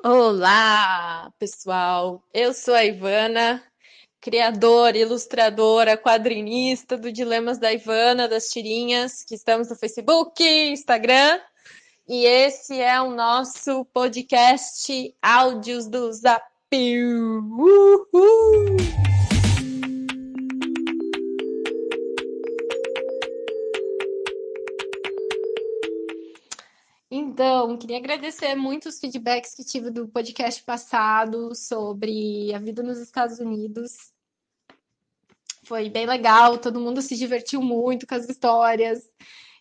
Olá, pessoal. Eu sou a Ivana, criadora, ilustradora, quadrinista do Dilemas da Ivana, das tirinhas, que estamos no Facebook, Instagram, e esse é o nosso podcast Áudios do Zapio. Uhul! Então, queria agradecer muito os feedbacks que tive do podcast passado sobre a vida nos Estados Unidos. Foi bem legal, todo mundo se divertiu muito com as histórias.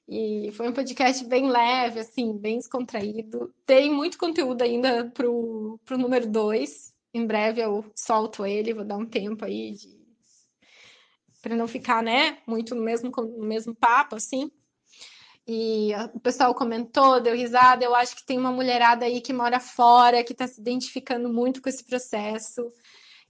E foi um podcast bem leve, assim, bem descontraído. Tem muito conteúdo ainda pro número 2. Em breve eu solto ele, vou dar um tempo aí para não ficar, né, muito no mesmo papo, assim. E o pessoal comentou, deu risada. Eu acho que tem uma mulherada aí que mora fora, que está se identificando muito com esse processo.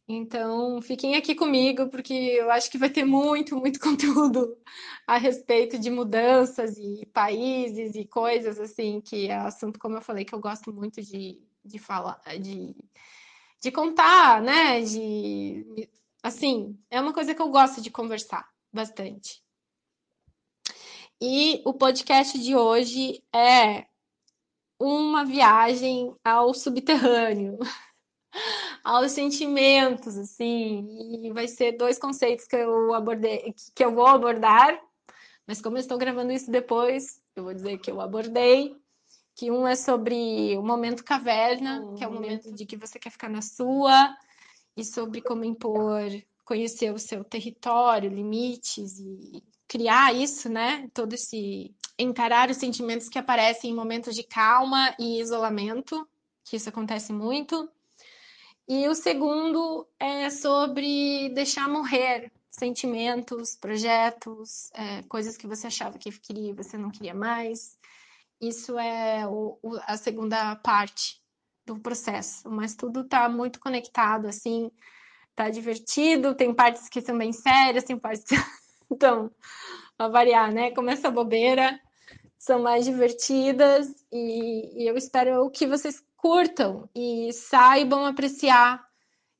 Então, fiquem aqui comigo, porque eu acho que vai ter muito, muito conteúdo a respeito de mudanças e países e coisas assim, que é assunto, como eu falei, que eu gosto muito de falar, de contar, né? Assim, é uma coisa que eu gosto de conversar bastante. E o podcast de hoje é uma viagem ao subterrâneo, aos sentimentos, assim, e vai ser dois conceitos que eu abordei, que eu vou abordar, mas como eu estou gravando isso depois, eu vou dizer que eu abordei, que um é sobre o momento caverna, que é o momento de que você quer ficar na sua, e sobre como impor, conhecer o seu território, limites e criar isso, né? Todo esse encarar os sentimentos que aparecem em momentos de calma e isolamento, que isso acontece muito. E o segundo é sobre deixar morrer sentimentos, projetos, coisas que você achava que queria e você não queria mais. Isso é a segunda parte do processo, mas tudo está muito conectado, assim, tá divertido, tem partes que são bem sérias, tem partes que então, a variar, né? Começa a bobeira, são mais divertidas e eu espero que vocês curtam e saibam apreciar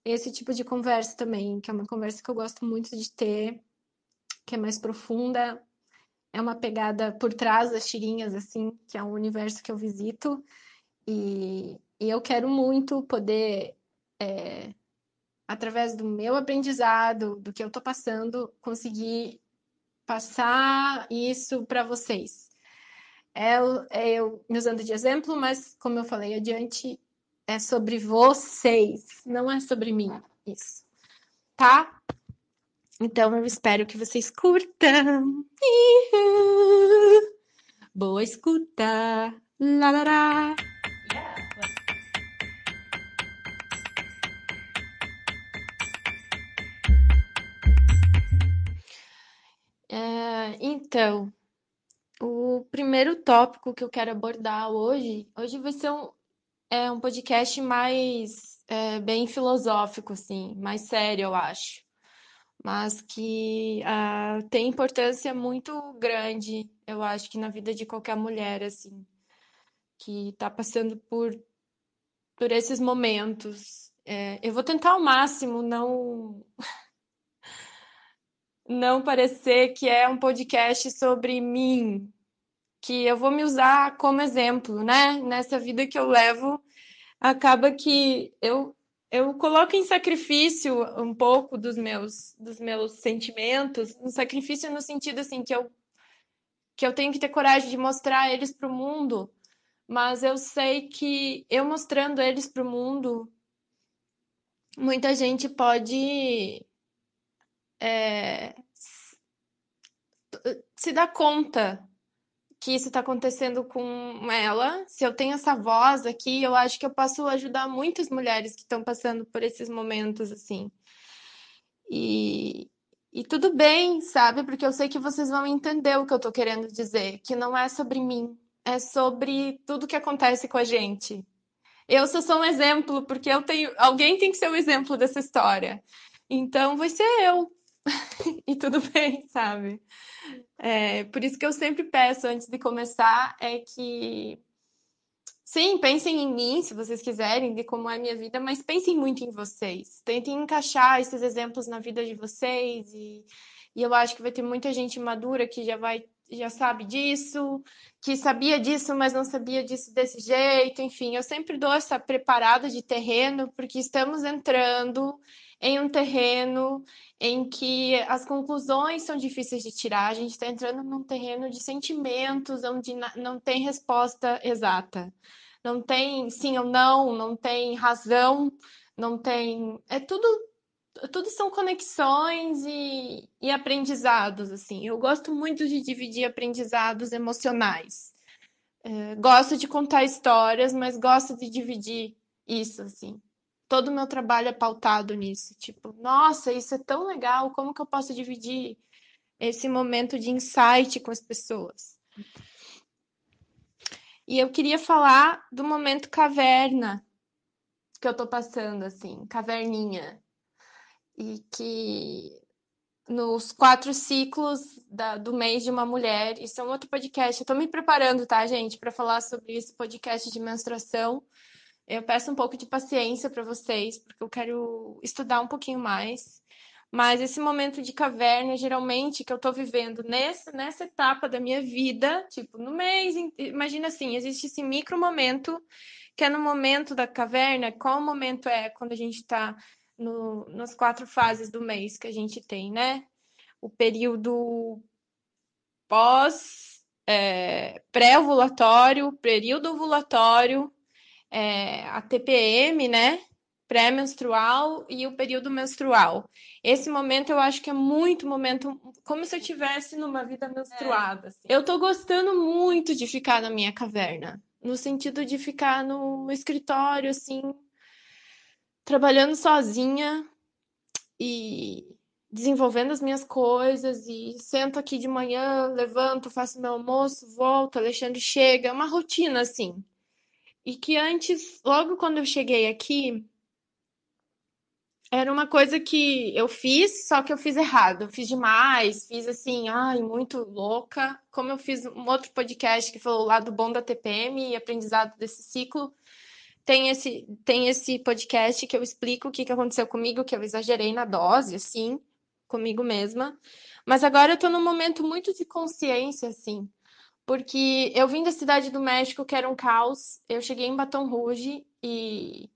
esse tipo de conversa também, que é uma conversa que eu gosto muito de ter, que é mais profunda, é uma pegada por trás das tirinhas, assim, que é um universo que eu visito e eu quero muito poder através do meu aprendizado, do que eu estou passando, conseguir passar isso para vocês. É eu me usando de exemplo, mas como eu falei adiante, é sobre vocês, não é sobre mim isso, tá? Então eu espero que vocês curtam. Boa escuta. Lá, lá, lá. Então, o primeiro tópico que eu quero abordar hoje vai ser um podcast mais bem filosófico, assim, mais sério, eu acho. Mas que tem importância muito grande, eu acho que na vida de qualquer mulher, assim, que está passando por esses momentos. Eu vou tentar ao máximo não parecer que é um podcast sobre mim, que eu vou me usar como exemplo, né? Nessa vida que eu levo, acaba que eu coloco em sacrifício um pouco dos meus sentimentos, um sacrifício no sentido assim que eu tenho que ter coragem de mostrar eles para o mundo, mas eu sei que eu mostrando eles para o mundo, muita gente pode se dar conta que isso está acontecendo com ela. Se eu tenho essa voz aqui, eu acho que eu posso ajudar muitas mulheres que estão passando por esses momentos assim. E, e tudo bem, sabe? Porque eu sei que vocês vão entender o que eu tô querendo dizer, que não é sobre mim, é sobre tudo que acontece com a gente. Eu sou só um exemplo, porque alguém tem que ser o exemplo dessa história. Então vai ser eu. E tudo bem, sabe? Por isso que eu sempre peço antes de começar é que Sim, pensem em mim, se vocês quiserem, de como é a minha vida, mas pensem muito em vocês. Tentem encaixar esses exemplos na vida de vocês e eu acho que vai ter muita gente madura que já sabe disso, que sabia disso, mas não sabia disso desse jeito. Enfim, eu sempre dou essa preparada de terreno, porque estamos entrando em um terreno em que as conclusões são difíceis de tirar. A gente está entrando num terreno de sentimentos, onde não tem resposta exata. Não tem sim ou não, não tem razão, não tem. Tudo são conexões e aprendizados, assim. Eu gosto muito de dividir aprendizados emocionais. Gosto de contar histórias, mas gosto de dividir isso, assim. Todo o meu trabalho é pautado nisso. Tipo, nossa, isso é tão legal, como que eu posso dividir esse momento de insight com as pessoas? E eu queria falar do momento caverna que eu tô passando, assim, caverninha. E que nos 4 ciclos do mês de uma mulher, isso é um outro podcast. Eu tô me preparando, tá, gente, para falar sobre esse podcast de menstruação. Eu peço um pouco de paciência para vocês, porque eu quero estudar um pouquinho mais. Mas esse momento de caverna, geralmente, que eu tô vivendo nessa etapa da minha vida, tipo, no mês, imagina assim, existe esse micro momento, que é no momento da caverna. Qual momento é quando a gente tá nas 4 fases do mês que a gente tem, né? O período pós, pré-ovulatório, período ovulatório, a TPM, né? Pré-menstrual e o período menstrual. Esse momento eu acho que é muito momento, como se eu tivesse numa vida menstruada, assim. Eu tô gostando muito de ficar na minha caverna, no sentido de ficar no escritório, assim, trabalhando sozinha e desenvolvendo as minhas coisas e sento aqui de manhã, levanto, faço meu almoço, volto, Alexandre chega, é uma rotina assim. E que antes, logo quando eu cheguei aqui, era uma coisa que eu fiz, só que eu fiz errado. Eu fiz demais, fiz assim, ai, muito louca. Como eu fiz um outro podcast que falou o lado bom da TPM e aprendizado desse ciclo. Tem esse podcast que eu explico o que aconteceu comigo, que eu exagerei na dose, assim, comigo mesma. Mas agora eu tô num momento muito de consciência, assim, porque eu vim da cidade do México, que era um caos. Eu cheguei em Baton Rouge e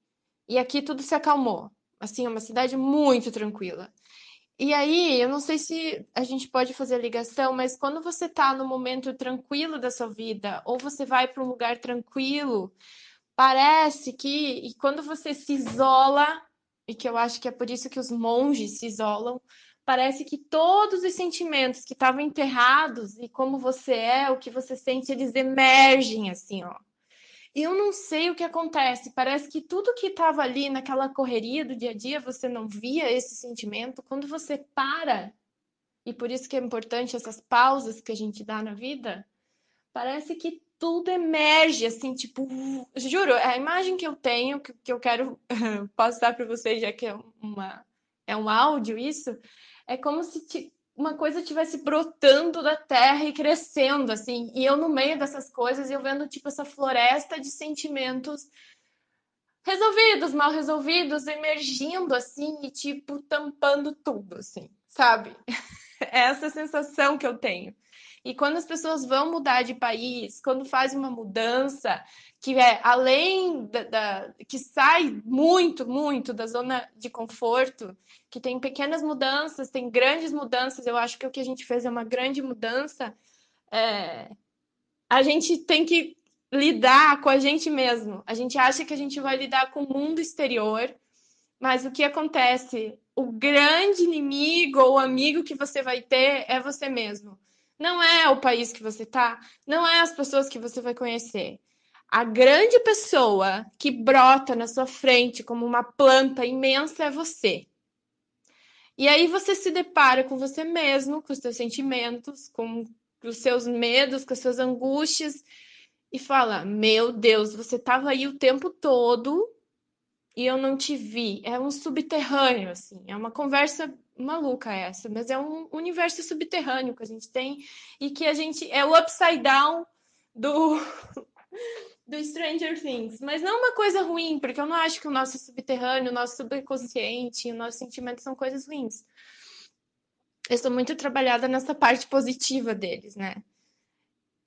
aqui tudo se acalmou. Assim, é uma cidade muito tranquila. E aí, eu não sei se a gente pode fazer a ligação, mas quando você tá no momento tranquilo da sua vida, ou você vai para um lugar tranquilo, parece que, e quando você se isola, e que eu acho que é por isso que os monges se isolam, parece que todos os sentimentos que estavam enterrados e como você é, o que você sente, eles emergem assim, ó. E eu não sei o que acontece, parece que tudo que estava ali naquela correria do dia a dia, você não via esse sentimento. Quando você para, e por isso que é importante essas pausas que a gente dá na vida, parece que tudo emerge, assim, tipo, juro, a imagem que eu tenho, que eu quero passar para vocês, já que é um áudio isso, é como se uma coisa estivesse brotando da terra e crescendo, assim, e eu no meio dessas coisas, eu vendo, tipo, essa floresta de sentimentos resolvidos, mal resolvidos, emergindo, assim, e, tipo, tampando tudo, assim, sabe? É essa sensação que eu tenho. E quando as pessoas vão mudar de país, quando fazem uma mudança que é além que sai muito, muito da zona de conforto, que tem pequenas mudanças, tem grandes mudanças, eu acho que o que a gente fez é uma grande mudança, a gente tem que lidar com a gente mesmo. A gente acha que a gente vai lidar com o mundo exterior, mas o que acontece? O grande inimigo ou amigo que você vai ter é você mesmo. Não é o país que você tá, não é as pessoas que você vai conhecer. A grande pessoa que brota na sua frente como uma planta imensa é você. E aí você se depara com você mesmo, com os seus sentimentos, com os seus medos, com as suas angústias e fala: "Meu Deus, você estava aí o tempo todo e eu não te vi". É um subterrâneo, assim. É uma conversa maluca essa, mas é um universo subterrâneo que a gente tem e que a gente é o upside down do do Stranger Things. Mas não uma coisa ruim, porque eu não acho que o nosso subterrâneo, o nosso subconsciente, o nosso sentimento são coisas ruins. Eu estou muito trabalhada nessa parte positiva deles, né?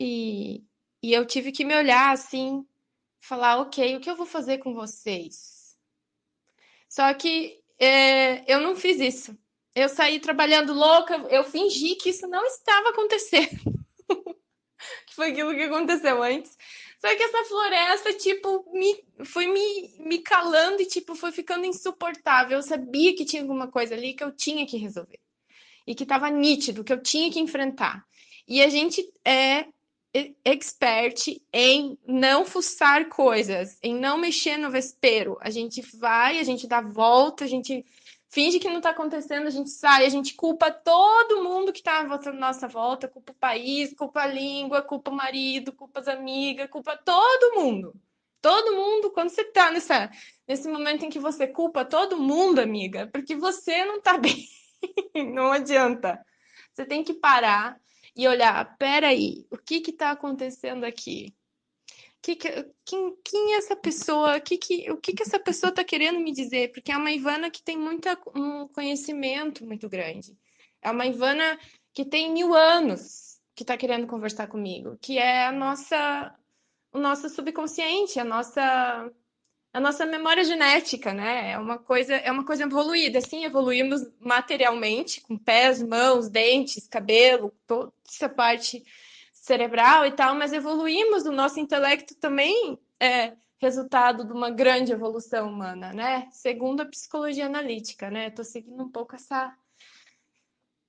E, e eu tive que me olhar assim, falar, ok, o que eu vou fazer com vocês? Só que eu não fiz isso. Eu saí trabalhando louca, eu fingi que isso não estava acontecendo, que foi aquilo que aconteceu antes. Só que essa floresta, tipo, foi me calando e, tipo, foi ficando insuportável. Eu sabia que tinha alguma coisa ali que eu tinha que resolver. E que estava nítido, que eu tinha que enfrentar. E a gente é expert em não fuçar coisas, em não mexer no vespeiro. A gente vai, a gente dá volta, a gente finge que não está acontecendo, a gente sai, a gente culpa todo mundo que está à nossa volta, culpa o país, culpa a língua, culpa o marido, culpa as amigas, culpa todo mundo. Todo mundo, quando você está nesse momento em que você culpa todo mundo, amiga, porque você não está bem. Não adianta. Você tem que parar e olhar, peraí, o que está acontecendo aqui? Quem é essa pessoa? O que essa pessoa está querendo me dizer? Porque é uma Ivana que tem um conhecimento muito grande. É uma Ivana que tem 1000 anos que está querendo conversar comigo, que é o nosso subconsciente, a nossa memória genética, né? É uma coisa evoluída. Assim, evoluímos materialmente, com pés, mãos, dentes, cabelo, toda essa parte cerebral e tal, mas evoluímos, o nosso intelecto também é resultado de uma grande evolução humana, né? Segundo a psicologia analítica, né? Tô seguindo um pouco essa.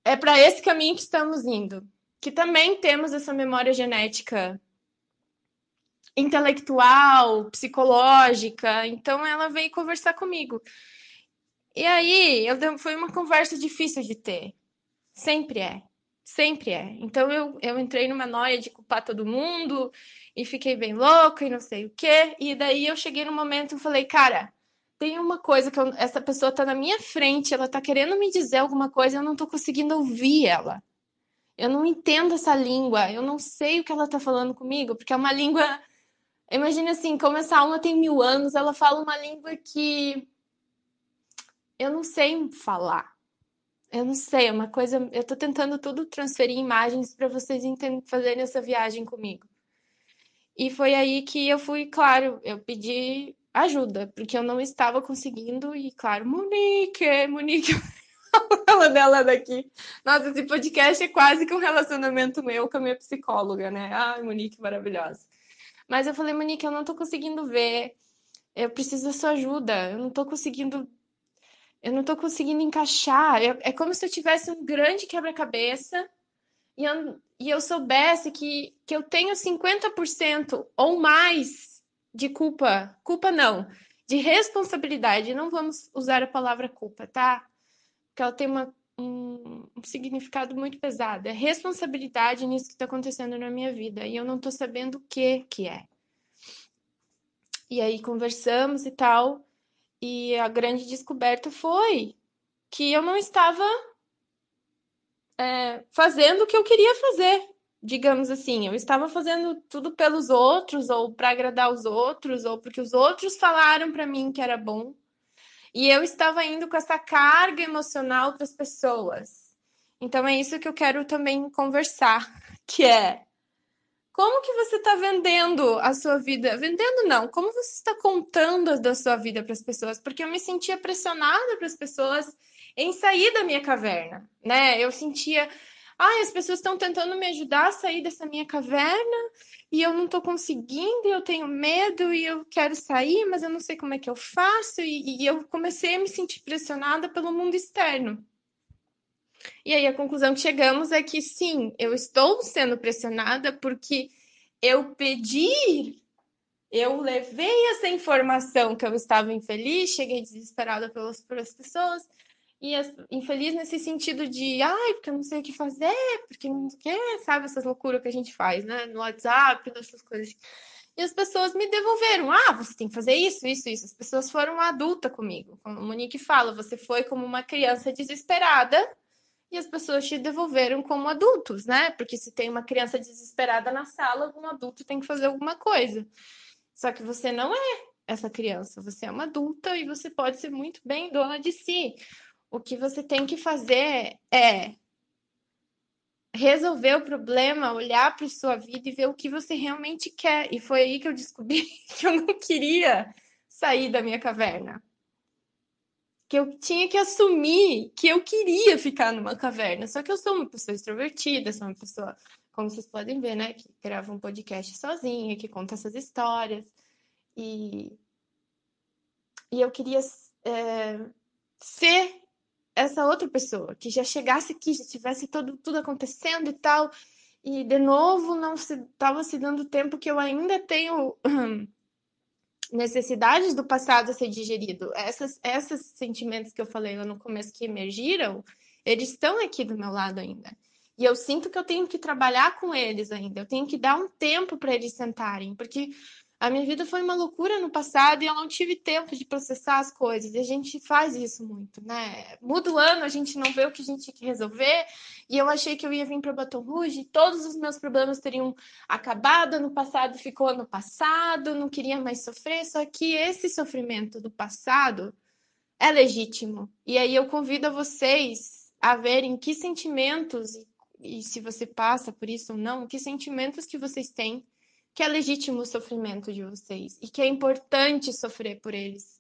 É para esse caminho que estamos indo. Que também temos essa memória genética intelectual, psicológica. Então ela veio conversar comigo. E aí, foi uma conversa difícil de ter. Sempre é. Sempre é. Então eu entrei numa noia de culpar todo mundo e fiquei bem louca e não sei o quê. E daí eu cheguei no momento e falei, cara, tem uma coisa que essa pessoa tá na minha frente, ela tá querendo me dizer alguma coisa, eu não tô conseguindo ouvir ela. Eu não entendo essa língua, eu não sei o que ela tá falando comigo, porque é uma língua. Imagina assim, como essa alma tem 1000 anos, ela fala uma língua que eu não sei falar. Eu não sei, é uma coisa. Eu tô tentando tudo transferir imagens para vocês fazerem essa viagem comigo. E foi aí que eu fui, claro, eu pedi ajuda, porque eu não estava conseguindo. E, claro, Monique, fala dela daqui. Nossa, esse podcast é quase que um relacionamento meu com a minha psicóloga, né? Ai, Monique, maravilhosa. Mas eu falei, Monique, eu não tô conseguindo ver. Eu preciso da sua ajuda. Eu não tô conseguindo encaixar. É como se eu tivesse um grande quebra-cabeça e eu soubesse que eu tenho 50% ou mais de culpa. Culpa não, de responsabilidade. Não vamos usar a palavra culpa, tá? Porque ela tem um significado muito pesado. É responsabilidade nisso que está acontecendo na minha vida. E eu não tô sabendo o que é. E aí conversamos e tal. E a grande descoberta foi que eu não estava fazendo o que eu queria fazer, digamos assim. Eu estava fazendo tudo pelos outros, ou para agradar os outros, ou porque os outros falaram para mim que era bom. E eu estava indo com essa carga emocional para as pessoas. Então é isso que eu quero também conversar, que é como que você está vendendo a sua vida? Vendendo não, como você está contando da sua vida para as pessoas? Porque eu me sentia pressionada para as pessoas em sair da minha caverna, né? Eu sentia, ai, as pessoas estão tentando me ajudar a sair dessa minha caverna e eu não estou conseguindo, e eu tenho medo e eu quero sair, mas eu não sei como é que eu faço e eu comecei a me sentir pressionada pelo mundo externo. E aí a conclusão que chegamos é que sim, eu estou sendo pressionada porque eu pedi, eu levei essa informação que eu estava infeliz, cheguei desesperada pelas pessoas, e infeliz nesse sentido de, ai, porque eu não sei o que fazer, porque não sei o que, sabe, essas loucuras que a gente faz, né, no WhatsApp, essas coisas. E as pessoas me devolveram, você tem que fazer isso, isso, isso. As pessoas foram adulta comigo. Como a Monique fala, você foi como uma criança desesperada e as pessoas te devolveram como adultos, né? Porque se tem uma criança desesperada na sala, algum adulto tem que fazer alguma coisa. Só que você não é essa criança, você é uma adulta e você pode ser muito bem dona de si. O que você tem que fazer é resolver o problema, olhar para sua vida e ver o que você realmente quer. E foi aí que eu descobri que eu não queria sair da minha caverna. Que eu tinha que assumir que eu queria ficar numa caverna. Só que eu sou uma pessoa extrovertida, sou uma pessoa, como vocês podem ver, né, que grava um podcast sozinha, que conta essas histórias. E, e eu queria ser essa outra pessoa, que já chegasse aqui, já tivesse tudo acontecendo e tal. E de novo não estava se dando tempo que eu ainda tenho necessidades do passado a ser digerido. Esses sentimentos que eu falei lá no começo que emergiram, eles estão aqui do meu lado ainda. E eu sinto que eu tenho que trabalhar com eles ainda. Eu tenho que dar um tempo para eles sentarem, porque a minha vida foi uma loucura no passado e eu não tive tempo de processar as coisas. E a gente faz isso muito, né? Muda o ano, a gente não vê o que a gente tinha que resolver. E eu achei que eu ia vir para Baton Rouge e todos os meus problemas teriam acabado, no passado ficou no passado, não queria mais sofrer. Só que esse sofrimento do passado é legítimo. E aí eu convido a vocês a verem que sentimentos, e se você passa por isso ou não, que sentimentos que vocês têm, que é legítimo o sofrimento de vocês e que é importante sofrer por eles.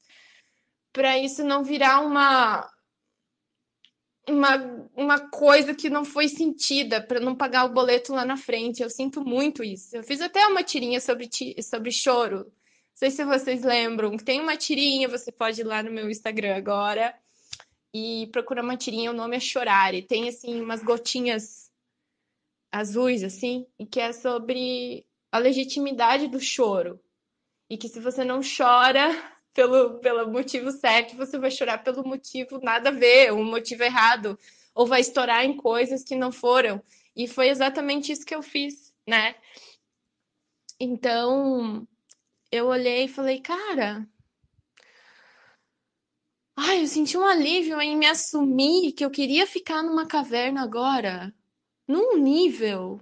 Para isso não virar uma coisa que não foi sentida, para não pagar o boleto lá na frente. Eu sinto muito isso. Eu fiz até uma tirinha sobre choro. Não sei se vocês lembram. Tem uma tirinha, você pode ir lá no meu Instagram agora e procurar uma tirinha, o nome é Chorare. Tem, assim, umas gotinhas azuis, assim, e que é sobre a legitimidade do choro. E que se você não chora pelo motivo certo, você vai chorar pelo motivo nada a ver, um motivo errado, ou vai estourar em coisas que não foram. E foi exatamente isso que eu fiz, né? Então, eu olhei e falei, cara, ai, eu senti um alívio em me assumir que eu queria ficar numa caverna agora, num nível.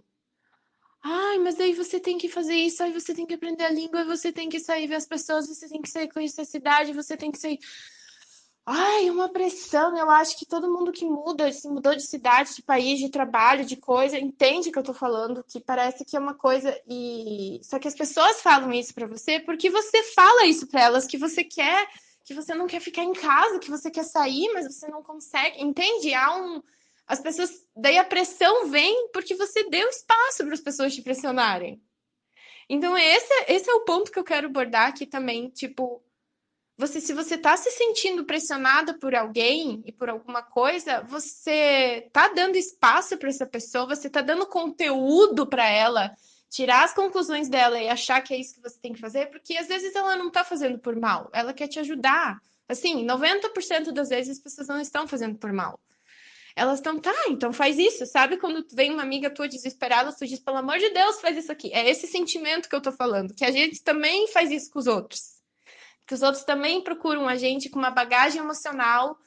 Ai, mas aí você tem que fazer isso, aí você tem que aprender a língua, aí você tem que sair ver as pessoas, você tem que sair conhecer a cidade, você tem que sair. Ai, uma pressão. Eu acho que todo mundo que muda, se mudou de cidade, de país, de trabalho, de coisa, entende o que eu tô falando, que parece que é uma coisa e só que as pessoas falam isso pra você porque você fala isso pra elas que você quer, que você não quer ficar em casa, que você quer sair, mas você não consegue. Entende? As pessoas, daí a pressão vem porque você deu espaço para as pessoas te pressionarem. Então esse é o ponto que eu quero abordar aqui também, tipo, se você está se sentindo pressionada por alguém e por alguma coisa, você está dando espaço para essa pessoa, você está dando conteúdo para ela tirar as conclusões dela e achar que é isso que você tem que fazer, porque às vezes ela não está fazendo por mal, ela quer te ajudar. Assim, 90% das vezes as pessoas não estão fazendo por mal. Elas estão, tá, então faz isso. Sabe quando vem uma amiga tua desesperada, tu diz, pelo amor de Deus, faz isso aqui. É esse sentimento que eu tô falando, que a gente também faz isso com os outros, que os outros também procuram a gente com uma bagagem emocional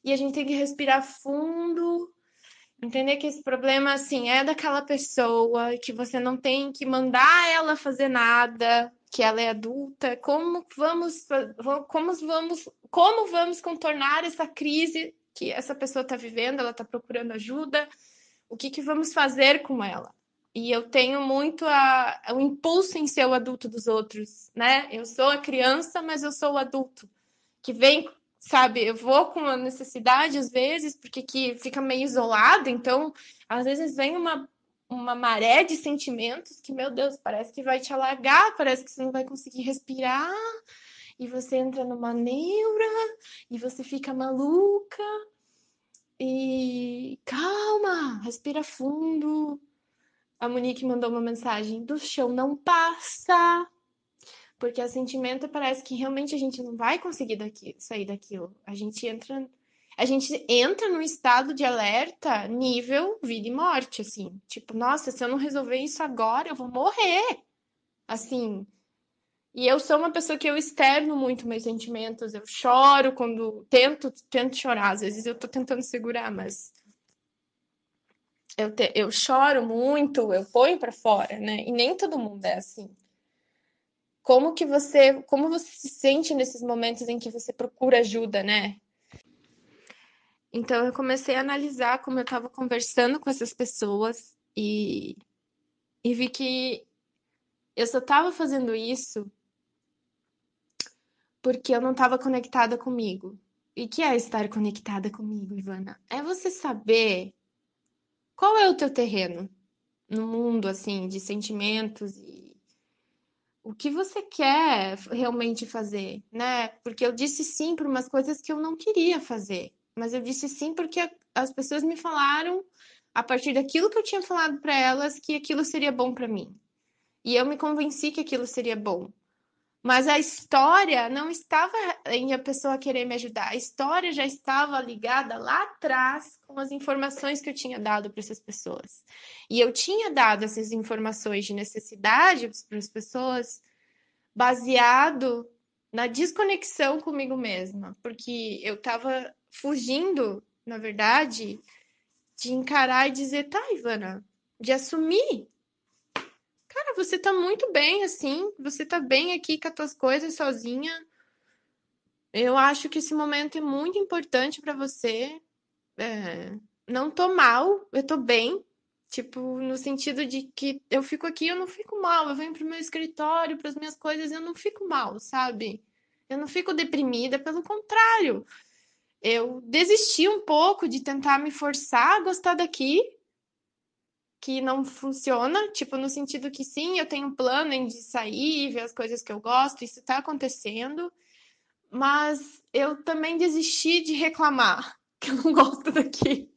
e a gente tem que respirar fundo, entender que esse problema assim é daquela pessoa, que você não tem que mandar ela fazer nada, que ela é adulta. Como vamos contornar essa crise que essa pessoa está vivendo? Ela está procurando ajuda. O que vamos fazer com ela? E eu tenho muito o impulso em ser o adulto dos outros, né? Eu sou a criança, mas eu sou o adulto. Que vem, sabe, eu vou com uma necessidade às vezes, porque que fica meio isolado, então às vezes vem uma maré de sentimentos que, meu Deus, parece que vai te alagar, parece que você não vai conseguir respirar, e você entra numa neura, e você fica maluca, e calma, respira fundo. A Monique mandou uma mensagem: do chão não passa. Porque o sentimento parece que realmente a gente não vai conseguir sair daquilo. A gente entra num estado de alerta nível vida e morte, assim. Tipo, nossa, se eu não resolver isso agora, eu vou morrer. Assim. E eu sou uma pessoa que eu externo muito meus sentimentos. Eu choro quando tento chorar. Às vezes eu tô tentando segurar, mas Eu choro muito, eu ponho pra fora, né? E nem todo mundo é assim. Como você se sente nesses momentos em que você procura ajuda, né? Então eu comecei a analisar como eu estava conversando com essas pessoas e vi que eu só estava fazendo isso porque eu não estava conectada comigo. E o que é estar conectada comigo, Ivana? É você saber qual é o teu terreno no mundo, assim, de sentimentos e o que você quer realmente fazer, né? Porque eu disse sim para umas coisas que eu não queria fazer, mas eu disse sim porque as pessoas me falaram, a partir daquilo que eu tinha falado para elas, que aquilo seria bom para mim. E eu me convenci que aquilo seria bom. Mas a história não estava em a pessoa querer me ajudar. A história já estava ligada lá atrás com as informações que eu tinha dado para essas pessoas. E eu tinha dado essas informações de necessidade para as pessoas baseado na desconexão comigo mesma, porque eu estava fugindo, na verdade, de encarar e dizer, tá, Ivana, de assumir. Cara, você tá muito bem assim, você tá bem aqui com as tuas coisas sozinha. Eu acho que esse momento é muito importante para você. É, não tô mal, eu tô bem. Tipo, no sentido de que eu fico aqui, eu não fico mal. Eu venho pro meu escritório, para as minhas coisas, eu não fico mal, sabe? Eu não fico deprimida, pelo contrário. Eu desisti um pouco de tentar me forçar a gostar daqui, que não funciona. Tipo, no sentido que sim, eu tenho um plano em de sair, ver as coisas que eu gosto, isso tá acontecendo. Mas eu também desisti de reclamar que eu não gosto daqui.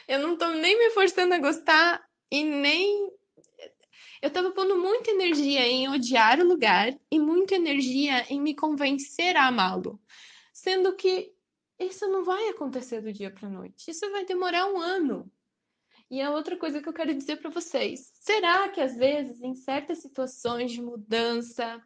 Eu não tô nem me forçando a gostar e nem. Eu tava pondo muita energia em odiar o lugar e muita energia em me convencer a amá-lo. Sendo que isso não vai acontecer do dia pra noite. Isso vai demorar um ano. E é outra coisa que eu quero dizer para vocês. Será que às vezes, em certas situações de mudança,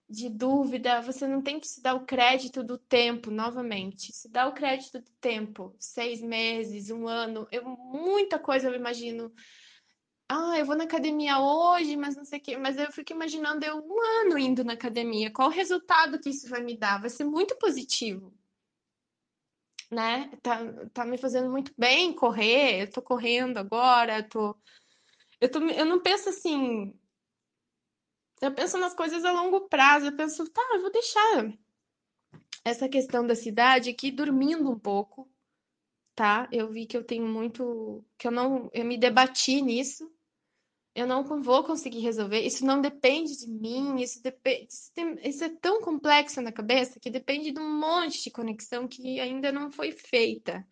de dúvida, você não tem que se dar o crédito do tempo novamente? Se dá o crédito do tempo, 6 meses, um ano, muita coisa eu imagino. Ah, eu vou na academia hoje, mas não sei o quê. Mas eu fico imaginando eu um ano indo na academia. Qual o resultado que isso vai me dar? Vai ser muito positivo, né? Tá me fazendo muito bem correr. Eu tô correndo agora, eu não penso assim. Eu penso nas coisas a longo prazo. Eu penso, tá, eu vou deixar essa questão da cidade aqui dormindo um pouco, tá? Eu vi que eu tenho muito, que eu não, eu me debati nisso. Eu não vou conseguir resolver. Isso não depende de mim. Isso depende, isso é tão complexo na cabeça que depende de um monte de conexão que ainda não foi feita.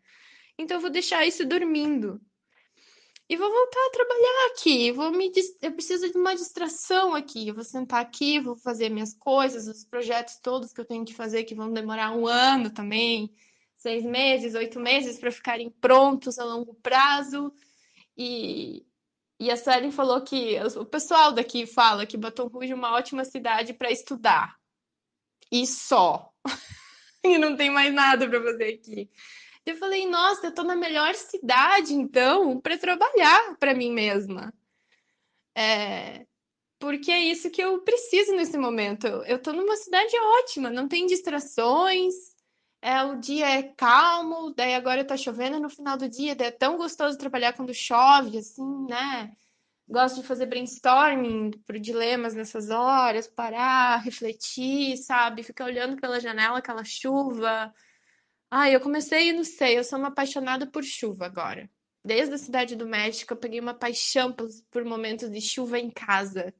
Então eu vou deixar isso dormindo. E vou voltar a trabalhar aqui. Eu preciso de uma distração aqui. Eu vou sentar aqui, vou fazer minhas coisas, os projetos todos que eu tenho que fazer, que vão demorar um ano também, 6 meses, 8 meses para ficarem prontos a longo prazo. E, e a Suelen falou que o pessoal daqui fala que Baton Rouge é uma ótima cidade para estudar. E só. E não tem mais nada para fazer aqui. Eu falei, nossa, eu tô na melhor cidade, então, para trabalhar para mim mesma. Porque é isso que eu preciso nesse momento. Eu tô numa cidade ótima, não tem distrações, o dia é calmo, daí agora tá chovendo no final do dia, daí é tão gostoso trabalhar quando chove, assim, né? Gosto de fazer brainstorming por dilemas nessas horas, parar, refletir, sabe? Ficar olhando pela janela, aquela chuva. Ah, eu comecei, não sei, eu sou uma apaixonada por chuva agora. Desde a Cidade do México, eu peguei uma paixão por momentos de chuva em casa,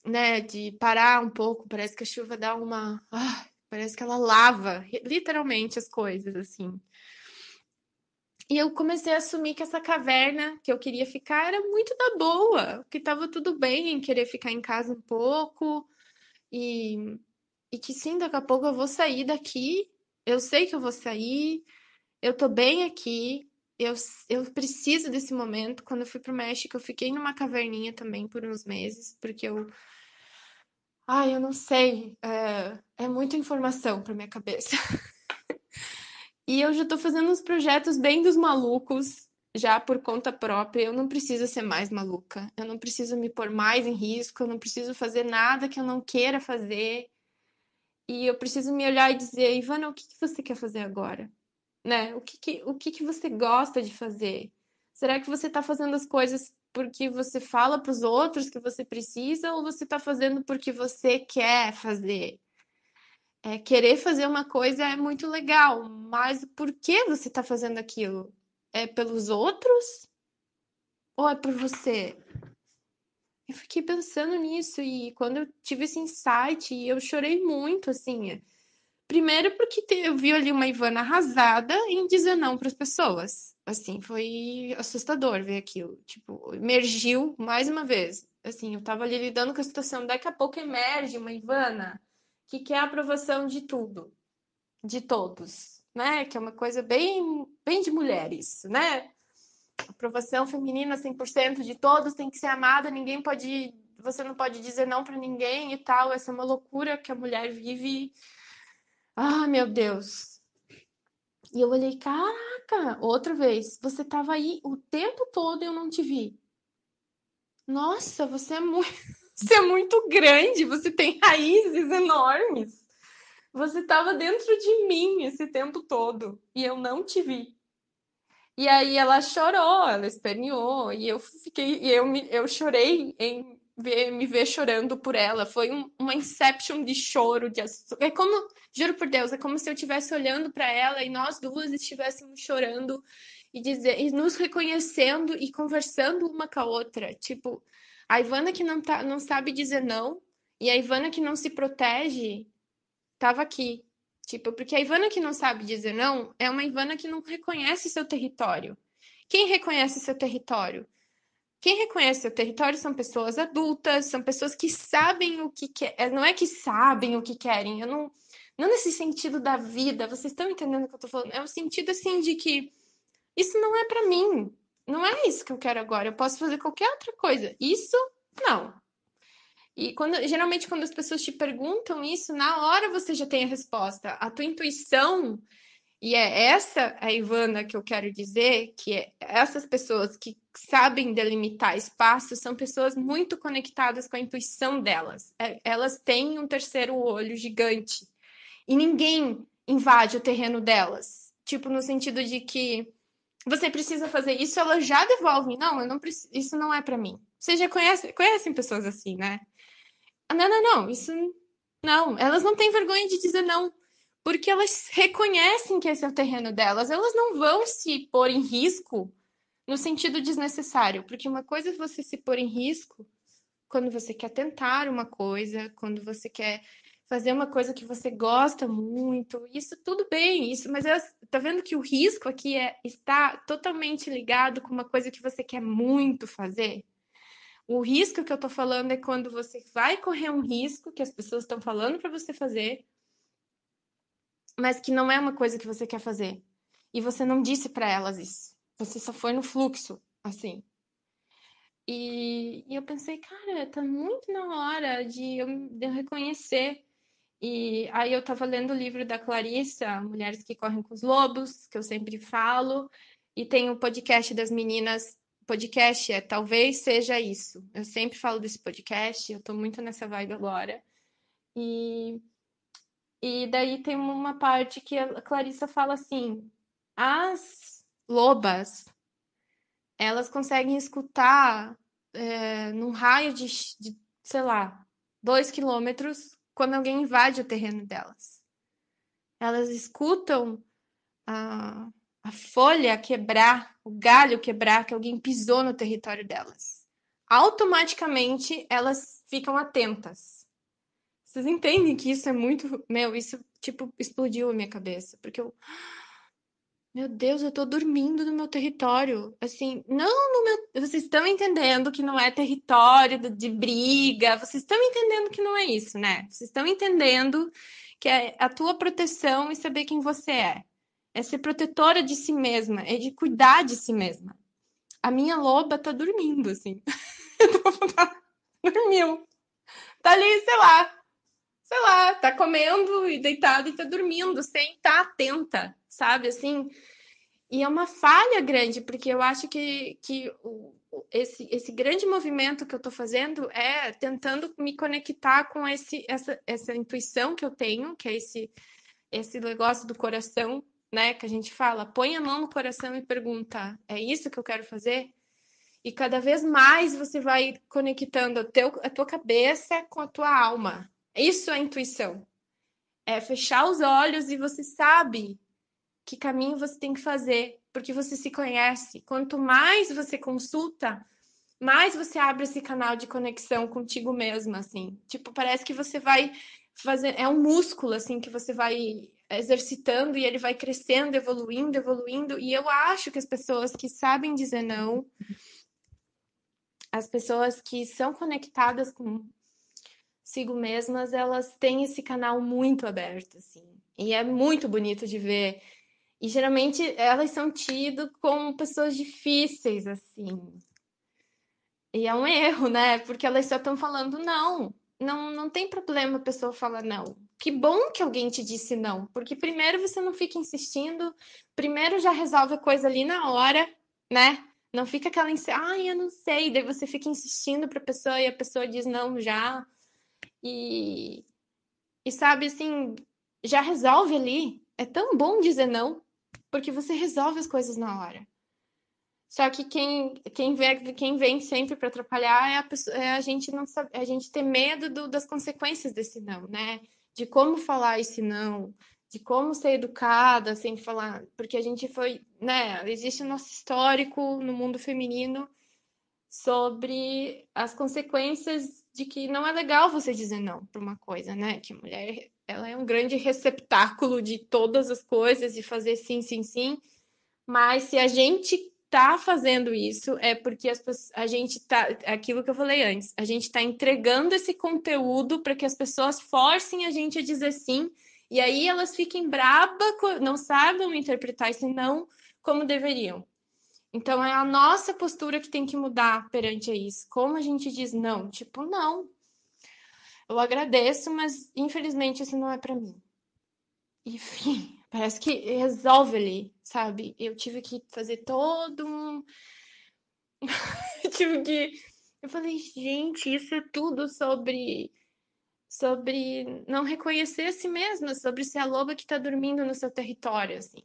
né? De parar um pouco, parece que a chuva dá uma. Parece que ela lava, literalmente, as coisas, assim. E eu comecei a assumir que essa caverna que eu queria ficar era muito da boa, que tava tudo bem em querer ficar em casa um pouco, e, e que sim, daqui a pouco eu vou sair daqui. Eu sei que eu vou sair, eu tô bem aqui. Eu, eu preciso desse momento. Quando eu fui pro México, eu fiquei numa caverninha também por uns meses, porque eu. Eu não sei. É muita informação pra minha cabeça. E eu já tô fazendo uns projetos bem dos malucos, já por conta própria. Eu não preciso ser mais maluca. Eu não preciso me pôr mais em risco. Eu não preciso fazer nada que eu não queira fazer. E eu preciso me olhar e dizer, Ivana, o que que você quer fazer agora? Né? O que que você gosta de fazer? Será que você tá fazendo as coisas porque você fala para os outros que você precisa ou você tá fazendo porque você quer fazer? Querer fazer uma coisa é muito legal, mas por que você está fazendo aquilo? É pelos outros ou é por você? Eu fiquei pensando nisso e quando eu tive esse insight, eu chorei muito, assim. Primeiro porque eu vi ali uma Ivana arrasada em dizer não para as pessoas. Assim, foi assustador ver aquilo. Tipo, emergiu mais uma vez. Assim, eu tava ali lidando com a situação, daqui a pouco emerge uma Ivana que quer a aprovação de tudo. De todos, né? Que é uma coisa bem de mulheres, né? Aprovação feminina 100% de todos tem que ser amada, ninguém pode, você não pode dizer não para ninguém e tal. Essa é uma loucura que a mulher vive. Ah, meu Deus. E eu olhei, caraca, outra vez, você tava aí o tempo todo e eu não te vi. Nossa, você é muito, você é muito grande, você tem raízes enormes. Você estava dentro de mim esse tempo todo e eu não te vi. E aí ela chorou, ela esperneou, e eu fiquei, eu chorei em me ver chorando por ela. Foi uma inception de choro, é como, juro por Deus, é como se eu estivesse olhando para ela e nós duas estivéssemos chorando e nos reconhecendo e conversando uma com a outra. Tipo, a Ivana que não sabe dizer não e a Ivana que não se protege tava aqui. Tipo, porque a Ivana que não sabe dizer não é uma Ivana que não reconhece seu território. Quem reconhece seu território? Quem reconhece seu território são pessoas adultas, são pessoas que sabem o que querem. Não é que sabem o que querem, eu não. Não nesse sentido da vida, vocês estão entendendo o que eu tô falando? É um sentido assim de que isso não é pra mim. Não é isso que eu quero agora. Eu posso fazer qualquer outra coisa. Isso, não. E geralmente quando as pessoas te perguntam isso, na hora você já tem a resposta. A tua intuição, e é essa a Ivana que eu quero dizer, essas pessoas que sabem delimitar espaço são pessoas muito conectadas com a intuição delas. Elas têm um terceiro olho gigante. E ninguém invade o terreno delas. Tipo, no sentido de que você precisa fazer isso, elas já devolvem. Não, eu não preciso, isso não é para mim. Vocês já conhecem pessoas assim, né? Ah, não, não, não, isso não. Elas não têm vergonha de dizer não, porque elas reconhecem que esse é o terreno delas. Elas não vão se pôr em risco no sentido desnecessário, porque uma coisa é você se pôr em risco quando você quer tentar uma coisa, quando você quer fazer uma coisa que você gosta muito. Isso tudo bem, isso, mas tá vendo que o risco aqui está totalmente ligado com uma coisa que você quer muito fazer? O risco que eu tô falando é quando você vai correr um risco que as pessoas estão falando para você fazer, mas que não é uma coisa que você quer fazer. E você não disse para elas isso. Você só foi no fluxo, assim. E eu pensei, cara, tá muito na hora de eu reconhecer. E aí eu tava lendo o livro da Clarissa, Mulheres que Correm com os Lobos, que eu sempre falo, e tem o podcast das meninas. Podcast Talvez Seja Isso. Eu sempre falo desse podcast, eu tô muito nessa vibe agora. E, e daí tem uma parte que a Clarissa fala assim: as lobas, elas conseguem escutar num raio sei lá, 2 quilômetros quando alguém invade o terreno delas. Elas escutam a, a folha quebrar, o galho quebrar, que alguém pisou no território delas. Automaticamente elas ficam atentas. Vocês entendem que isso é muito. Meu, isso tipo explodiu a minha cabeça. Porque eu. Meu Deus, eu tô dormindo no meu território. Assim, não no meu. Vocês estão entendendo que não é território de briga. Vocês estão entendendo que não é isso, né? Vocês estão entendendo que é a tua proteção e saber quem você é. É ser protetora de si mesma, é de cuidar de si mesma. A minha loba tá dormindo, assim. Dormiu. Tá ali, sei lá, sei lá, tá comendo e deitado e tá dormindo, sem estar atenta, sabe? Assim, e é uma falha grande, porque eu acho que esse grande movimento que eu tô fazendo é tentando me conectar com essa intuição que eu tenho, que é esse negócio do coração, né? Que a gente fala, põe a mão no coração e pergunta, é isso que eu quero fazer? E cada vez mais você vai conectando a tua cabeça com a tua alma. Isso é intuição. É fechar os olhos e você sabe que caminho você tem que fazer, porque você se conhece. Quanto mais você consulta, mais você abre esse canal de conexão contigo mesma, assim. Tipo, parece que você vai fazer, é um músculo assim que você vai exercitando e ele vai crescendo, evoluindo, evoluindo. E eu acho que as pessoas que sabem dizer não, as pessoas que são conectadas consigo mesmas, elas têm esse canal muito aberto, assim. E é muito bonito de ver. E geralmente elas são tidas como pessoas difíceis, assim. E é um erro, né? Porque elas só estão falando não. Não, não tem problema a pessoa falar não. Que bom que alguém te disse não, porque primeiro você não fica insistindo, primeiro já resolve a coisa ali na hora, né? Não fica aquela, ai, eu não sei, daí você fica insistindo para a pessoa e a pessoa diz não já. E, e sabe assim, já resolve ali. É tão bom dizer não, porque você resolve as coisas na hora. Só que quem vem sempre para atrapalhar é a gente não sabe, a gente ter medo das consequências desse não, né? De como falar esse não, de como ser educada sem falar, porque a gente foi, né? Existe o nosso histórico no mundo feminino sobre as consequências de que não é legal você dizer não para uma coisa, né? Que a mulher, ela é um grande receptáculo de todas as coisas e fazer sim, sim, sim. Mas se a gente tá fazendo isso, é porque a gente tá, aquilo que eu falei antes, a gente tá entregando esse conteúdo para que as pessoas forcem a gente a dizer sim, e aí elas fiquem braba, não sabem interpretar esse não como deveriam. Então é a nossa postura que tem que mudar perante isso. Como a gente diz não? Tipo, não. Eu agradeço, mas infelizmente isso não é para mim. Enfim, parece que resolve ali, sabe? Eu tive que fazer todo um. Eu tive que. Eu falei, gente, isso é tudo sobre não reconhecer a si mesma, sobre ser a loba que tá dormindo no seu território, assim.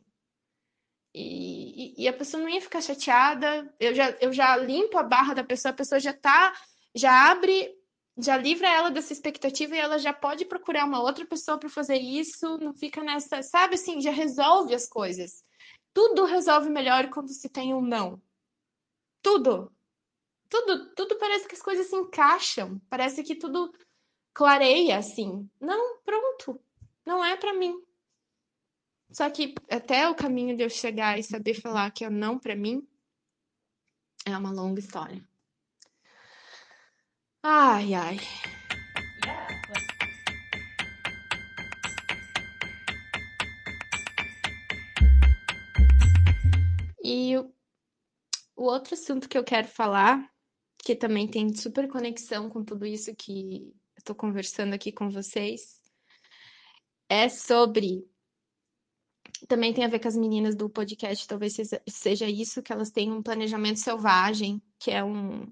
E a pessoa não ia ficar chateada, eu já limpo a barra da pessoa, a pessoa já tá, já abre, já livra ela dessa expectativa e ela já pode procurar uma outra pessoa para fazer isso, não fica nessa, sabe assim, já resolve as coisas. Tudo resolve melhor quando se tem um não. Tudo, tudo parece que as coisas se encaixam, parece que tudo clareia assim. Não, pronto, não é para mim. Só que até o caminho de eu chegar e saber falar que é não para mim é uma longa história. Ai, ai. E o outro assunto que eu quero falar, que também tem super conexão com tudo isso que eu tô conversando aqui com vocês, é sobre. Também tem a ver com as meninas do podcast, talvez seja isso, que elas têm um planejamento selvagem, que é um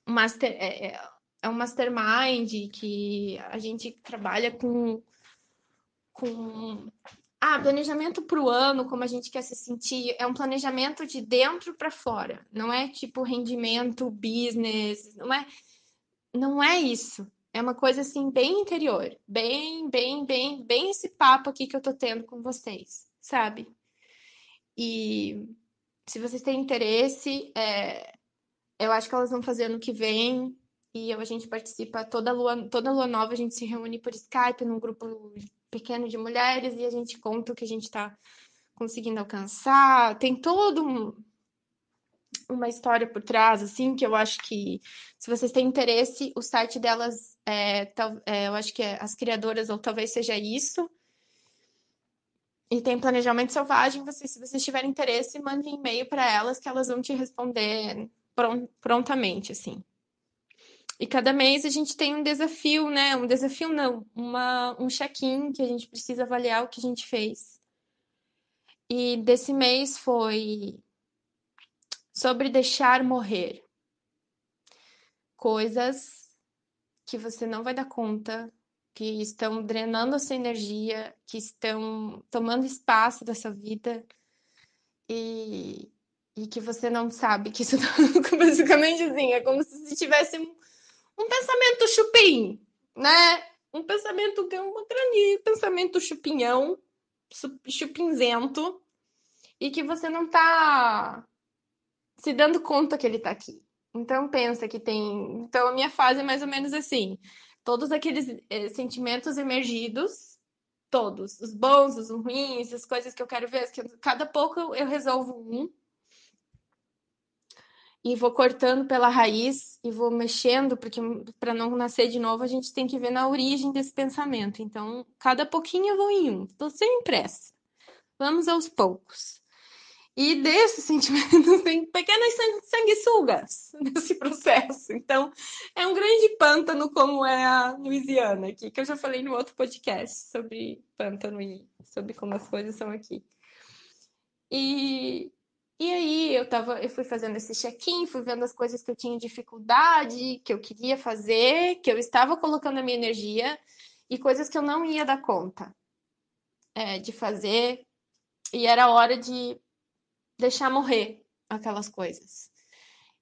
master, é um mastermind que a gente trabalha com planejamento para o ano, como a gente quer se sentir, é um planejamento de dentro para fora, não é tipo rendimento, business, não é isso. É uma coisa assim bem interior, bem esse papo aqui que eu tô tendo com vocês, sabe? E se vocês têm interesse, eu acho que elas vão fazer ano que vem. E a gente participa toda lua nova, a gente se reúne por Skype num grupo pequeno de mulheres e a gente conta o que a gente está conseguindo alcançar. Tem uma história por trás, assim, que eu acho que, se vocês têm interesse, o site delas eu acho que é As Criadoras, ou talvez seja isso. E tem planejamento selvagem. Se vocês tiverem interesse, mande um e-mail para elas que elas vão te responder prontamente, assim. E cada mês a gente tem um desafio, né? Um desafio não, um check-in que a gente precisa avaliar o que a gente fez. E desse mês foi sobre deixar morrer coisas que você não vai dar conta, que estão drenando a sua energia, que estão tomando espaço da sua vida e, e que você não sabe que isso tá basicamente assim, é como se tivesse um pensamento chupim, né? Um pensamento que é um grande pensamento chupinhão, chupinzento, e que você não tá se dando conta que ele tá aqui. Então pensa que tem. Então a minha fase é mais ou menos assim. Todos aqueles sentimentos emergidos, todos, os bons, os ruins, as coisas que eu quero ver, que cada pouco eu resolvo um e vou cortando pela raiz e vou mexendo, porque para não nascer de novo, a gente tem que ver na origem desse pensamento. Então, cada pouquinho eu vou em um. Estou sem pressa. Vamos aos poucos. E desses sentimentos tem pequenas sanguessugas nesse processo. Então, é um grande pântano como é a Louisiana aqui, que eu já falei no outro podcast sobre pântano e sobre como as coisas são aqui. E, e aí eu fui fazendo esse check-in, fui vendo as coisas que eu tinha dificuldade, que eu queria fazer, que eu estava colocando a minha energia, e coisas que eu não ia dar conta de fazer, e era hora de deixar morrer aquelas coisas.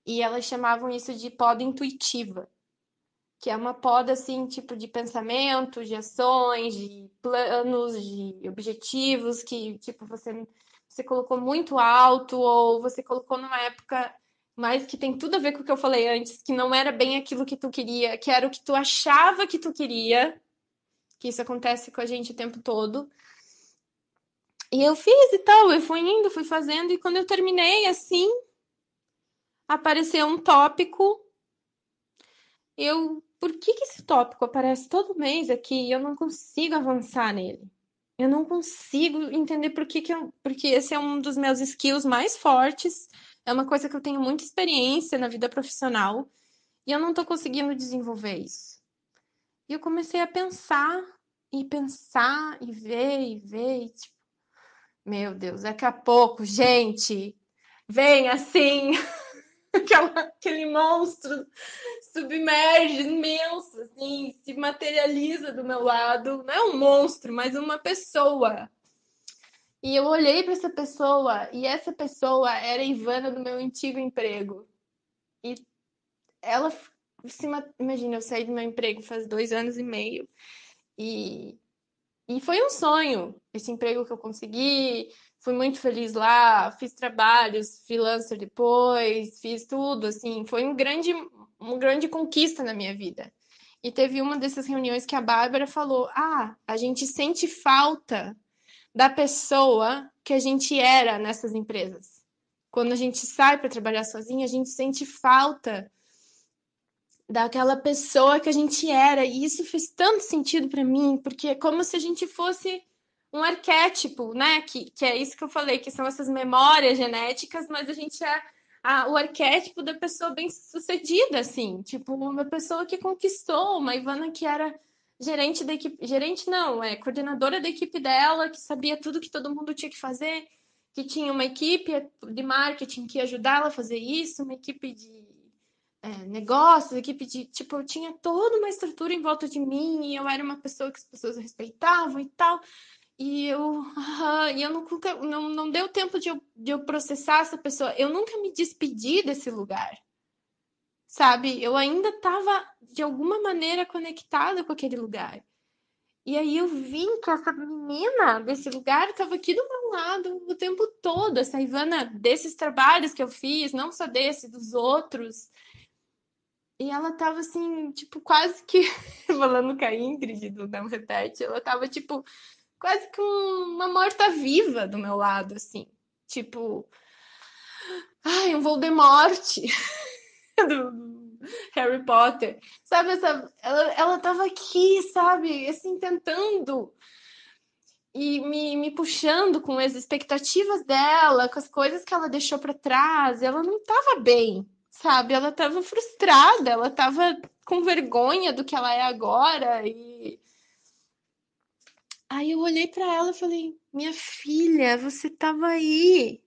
E elas chamavam isso de poda intuitiva, que é uma poda assim, tipo de pensamento, de ações, de planos, de objetivos que tipo você colocou muito alto ou você colocou numa época mas que tem tudo a ver com o que eu falei antes, que não era bem aquilo que tu queria, que era o que tu achava que tu queria, que isso acontece com a gente o tempo todo. E eu fiz e tal, eu fui indo, fui fazendo, e quando eu terminei, assim, apareceu um tópico. Por que que esse tópico aparece todo mês aqui e eu não consigo avançar nele? Eu não consigo entender porque esse é um dos meus skills mais fortes, é uma coisa que eu tenho muita experiência na vida profissional e eu não tô conseguindo desenvolver isso. E eu comecei a pensar e ver, e tipo, meu Deus, daqui a pouco, gente, vem assim, aquele monstro submerge imenso, assim, se materializa do meu lado. Não é um monstro, mas uma pessoa. E eu olhei para essa pessoa e essa pessoa era a Ivana do meu antigo emprego. E ela imagina, eu saí do meu emprego faz 2 anos e meio e foi um sonho esse emprego que eu consegui. Fui muito feliz lá, fiz trabalhos, freelancer depois, fiz tudo, assim, foi uma grande conquista na minha vida. E teve uma dessas reuniões que a Bárbara falou: Ah, a gente sente falta da pessoa que a gente era nessas empresas. Quando a gente sai para trabalhar sozinha, a gente sente falta daquela pessoa que a gente era. E isso fez tanto sentido para mim, porque é como se a gente fosse um arquétipo, né? Que é isso que eu falei, que são essas memórias genéticas, mas a gente é o arquétipo da pessoa bem-sucedida, assim, tipo, uma pessoa que conquistou, uma Ivana que era gerente da equipe, gerente não, coordenadora da equipe dela, que sabia tudo que todo mundo tinha que fazer, que tinha uma equipe de marketing que ia ajudar ela a fazer isso, uma equipe de negócios, equipe de. Tipo, eu tinha toda uma estrutura em volta de mim e eu era uma pessoa que as pessoas respeitavam e tal. E eu não deu tempo de eu processar essa pessoa. Eu nunca me despedi desse lugar, sabe? Eu ainda estava, de alguma maneira, conectada com aquele lugar. E aí eu vi que essa menina desse lugar estava aqui do meu lado o tempo todo. Essa Ivana desses trabalhos que eu fiz, não só desse, dos outros. E ela tava assim, tipo, quase que. Falando com a Ingrid do Não Repete, ela tava, tipo, quase que uma morta-viva do meu lado, assim. Tipo, ai, um Voldemort do Harry Potter. Sabe, ela tava aqui, sabe, assim, tentando e me puxando com as expectativas dela, com as coisas que ela deixou pra trás. Ela não tava bem, sabe? Ela tava frustrada, ela tava com vergonha do que ela é agora. E aí eu olhei pra ela e falei: Minha filha, você tava aí.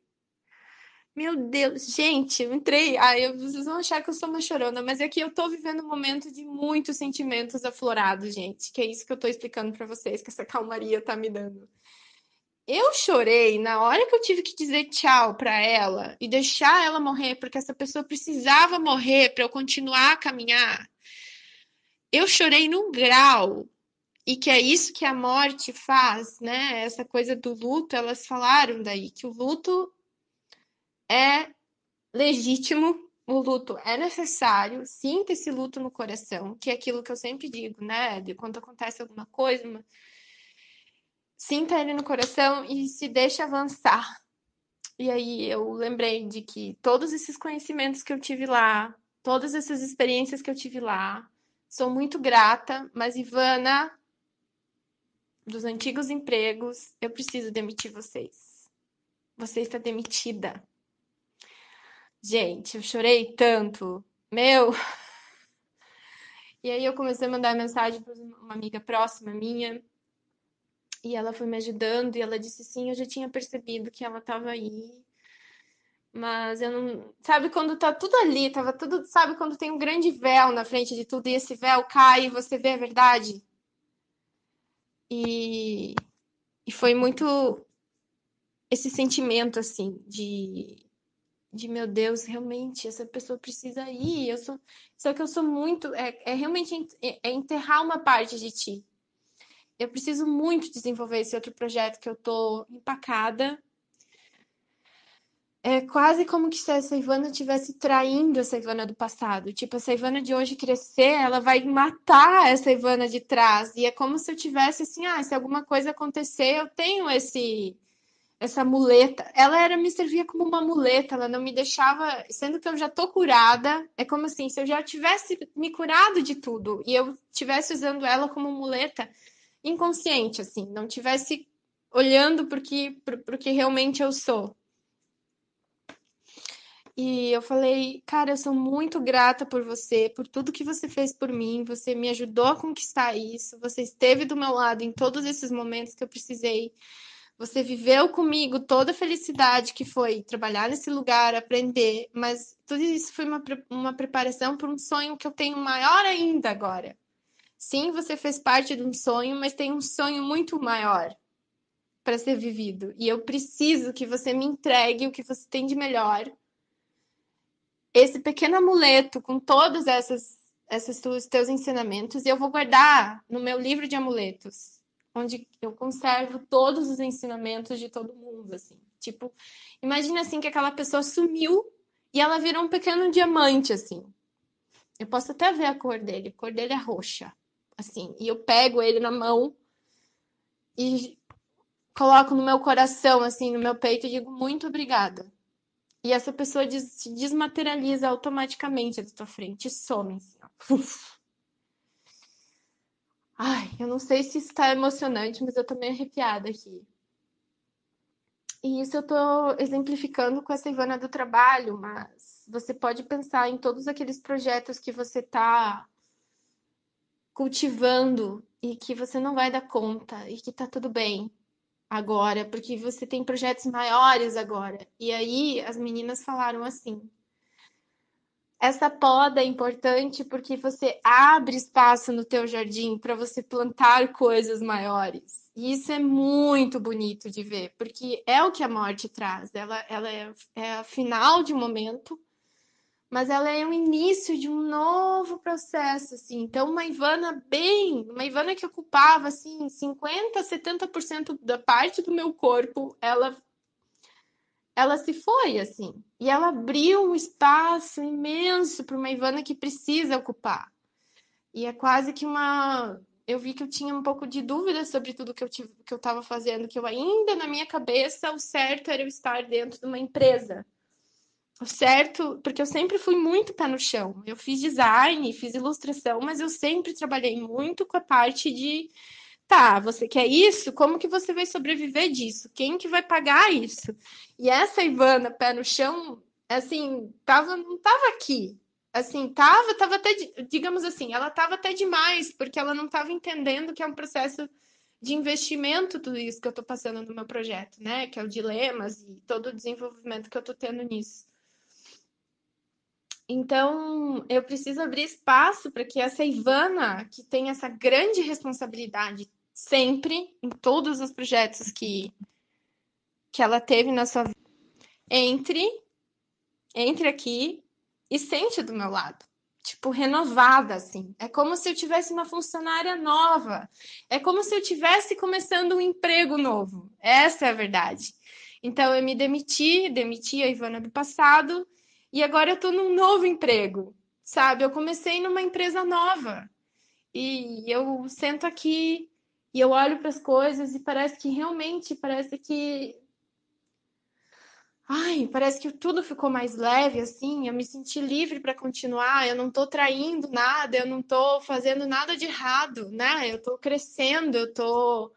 Meu Deus, gente, eu entrei. Vocês vão achar que eu sou uma chorona, mas é que eu tô vivendo um momento de muitos sentimentos aflorados, gente. Que é isso que eu tô explicando pra vocês, que essa calmaria tá me dando. Eu chorei na hora que eu tive que dizer tchau pra ela e deixar ela morrer, porque essa pessoa precisava morrer pra eu continuar a caminhar. Eu chorei num grau, e que é isso que a morte faz, né? Essa coisa do luto, elas falaram daí, que o luto é legítimo, o luto é necessário, sinta esse luto no coração, que é aquilo que eu sempre digo, né? De quando acontece alguma coisa, sinta ele no coração e se deixe avançar. E aí eu lembrei de que todos esses conhecimentos que eu tive lá, todas essas experiências que eu tive lá, sou muito grata, mas Ivana, dos antigos empregos, eu preciso demitir vocês. Você está demitida. Gente, eu chorei tanto. Meu. E aí eu comecei a mandar mensagem para uma amiga próxima minha, e ela foi me ajudando, e ela disse sim, eu já tinha percebido que ela estava aí, mas eu não. Sabe quando tá tudo ali, tava tudo. Sabe quando tem um grande véu na frente de tudo, e esse véu cai e você vê a verdade? E, e foi muito esse sentimento, assim, de meu Deus, realmente, essa pessoa precisa ir. Só que eu sou muito. É realmente enterrar uma parte de ti. Eu preciso muito desenvolver esse outro projeto que eu tô empacada. É quase como que se essa Ivana estivesse traindo essa Ivana do passado. Tipo, essa Ivana de hoje crescer, ela vai matar essa Ivana de trás. E é como se eu tivesse assim, se alguma coisa acontecer, eu tenho essa muleta. Ela me servia como uma muleta, ela não me deixava, sendo que eu já tô curada, é como assim, se eu já tivesse me curado de tudo e eu tivesse usando ela como muleta, inconsciente, assim, não tivesse olhando pro que realmente eu sou. E eu falei, cara, eu sou muito grata por você, por tudo que você fez por mim, você me ajudou a conquistar isso, você esteve do meu lado em todos esses momentos que eu precisei, você viveu comigo toda a felicidade que foi trabalhar nesse lugar, aprender, mas tudo isso foi uma preparação para um sonho que eu tenho maior ainda agora. Sim, você fez parte de um sonho, mas tem um sonho muito maior para ser vivido. E eu preciso que você me entregue o que você tem de melhor. Esse pequeno amuleto com todos esses teus ensinamentos, e eu vou guardar no meu livro de amuletos, onde eu conservo todos os ensinamentos de todo mundo, assim. Tipo, imagina assim que aquela pessoa sumiu e ela virou um pequeno diamante, assim. Eu posso até ver a cor dele é roxa, assim. E eu pego ele na mão e coloco no meu coração, assim, no meu peito e digo muito obrigada. E essa pessoa se desmaterializa automaticamente da tua frente e some, assim, ó. Uf. Ai, eu não sei se isso tá emocionante, mas eu tô meio arrepiada aqui. E isso eu tô exemplificando com essa Ivana do trabalho, mas você pode pensar em todos aqueles projetos que você tá cultivando e que você não vai dar conta e que tá tudo bem agora, porque você tem projetos maiores agora. E aí as meninas falaram assim: essa poda é importante porque você abre espaço no teu jardim para você plantar coisas maiores. E isso é muito bonito de ver, porque é o que a morte traz. Ela é a final de um momento, mas ela é o início de um novo processo, assim. Então, uma Ivana que ocupava assim 50, 70% da parte do meu corpo, ela se foi, assim. E ela abriu um espaço imenso para uma Ivana que precisa ocupar. E é quase que uma. Eu vi que eu tinha um pouco de dúvida sobre tudo que eu estava fazendo, que eu ainda, na minha cabeça, o certo era eu estar dentro de uma empresa. O certo, porque eu sempre fui muito pé no chão. Eu fiz design, fiz ilustração, mas eu sempre trabalhei muito com a parte de tá, você quer isso? Como que você vai sobreviver disso? Quem que vai pagar isso? E essa Ivana, pé no chão, assim, não tava aqui. Assim, tava até, digamos assim, ela tava até demais, porque ela não tava entendendo que é um processo de investimento tudo isso que eu tô passando no meu projeto, né? Que é o dilemas e todo o desenvolvimento que eu tô tendo nisso. Então, eu preciso abrir espaço para que essa Ivana, que tem essa grande responsabilidade sempre em todos os projetos que ela teve na sua vida, entre entre aqui e sente do meu lado. Tipo, renovada, assim. É como se eu tivesse uma funcionária nova. É como se eu tivesse começando um emprego novo. Essa é a verdade. Então, eu me demiti a Ivana do passado, e agora eu tô num novo emprego, sabe? Eu comecei numa empresa nova. E eu sento aqui e eu olho para as coisas e parece que realmente, parece que ai, parece que tudo ficou mais leve, assim. Eu me senti livre para continuar. Eu não tô traindo nada, eu não tô fazendo nada de errado, né? Eu tô crescendo, eu tô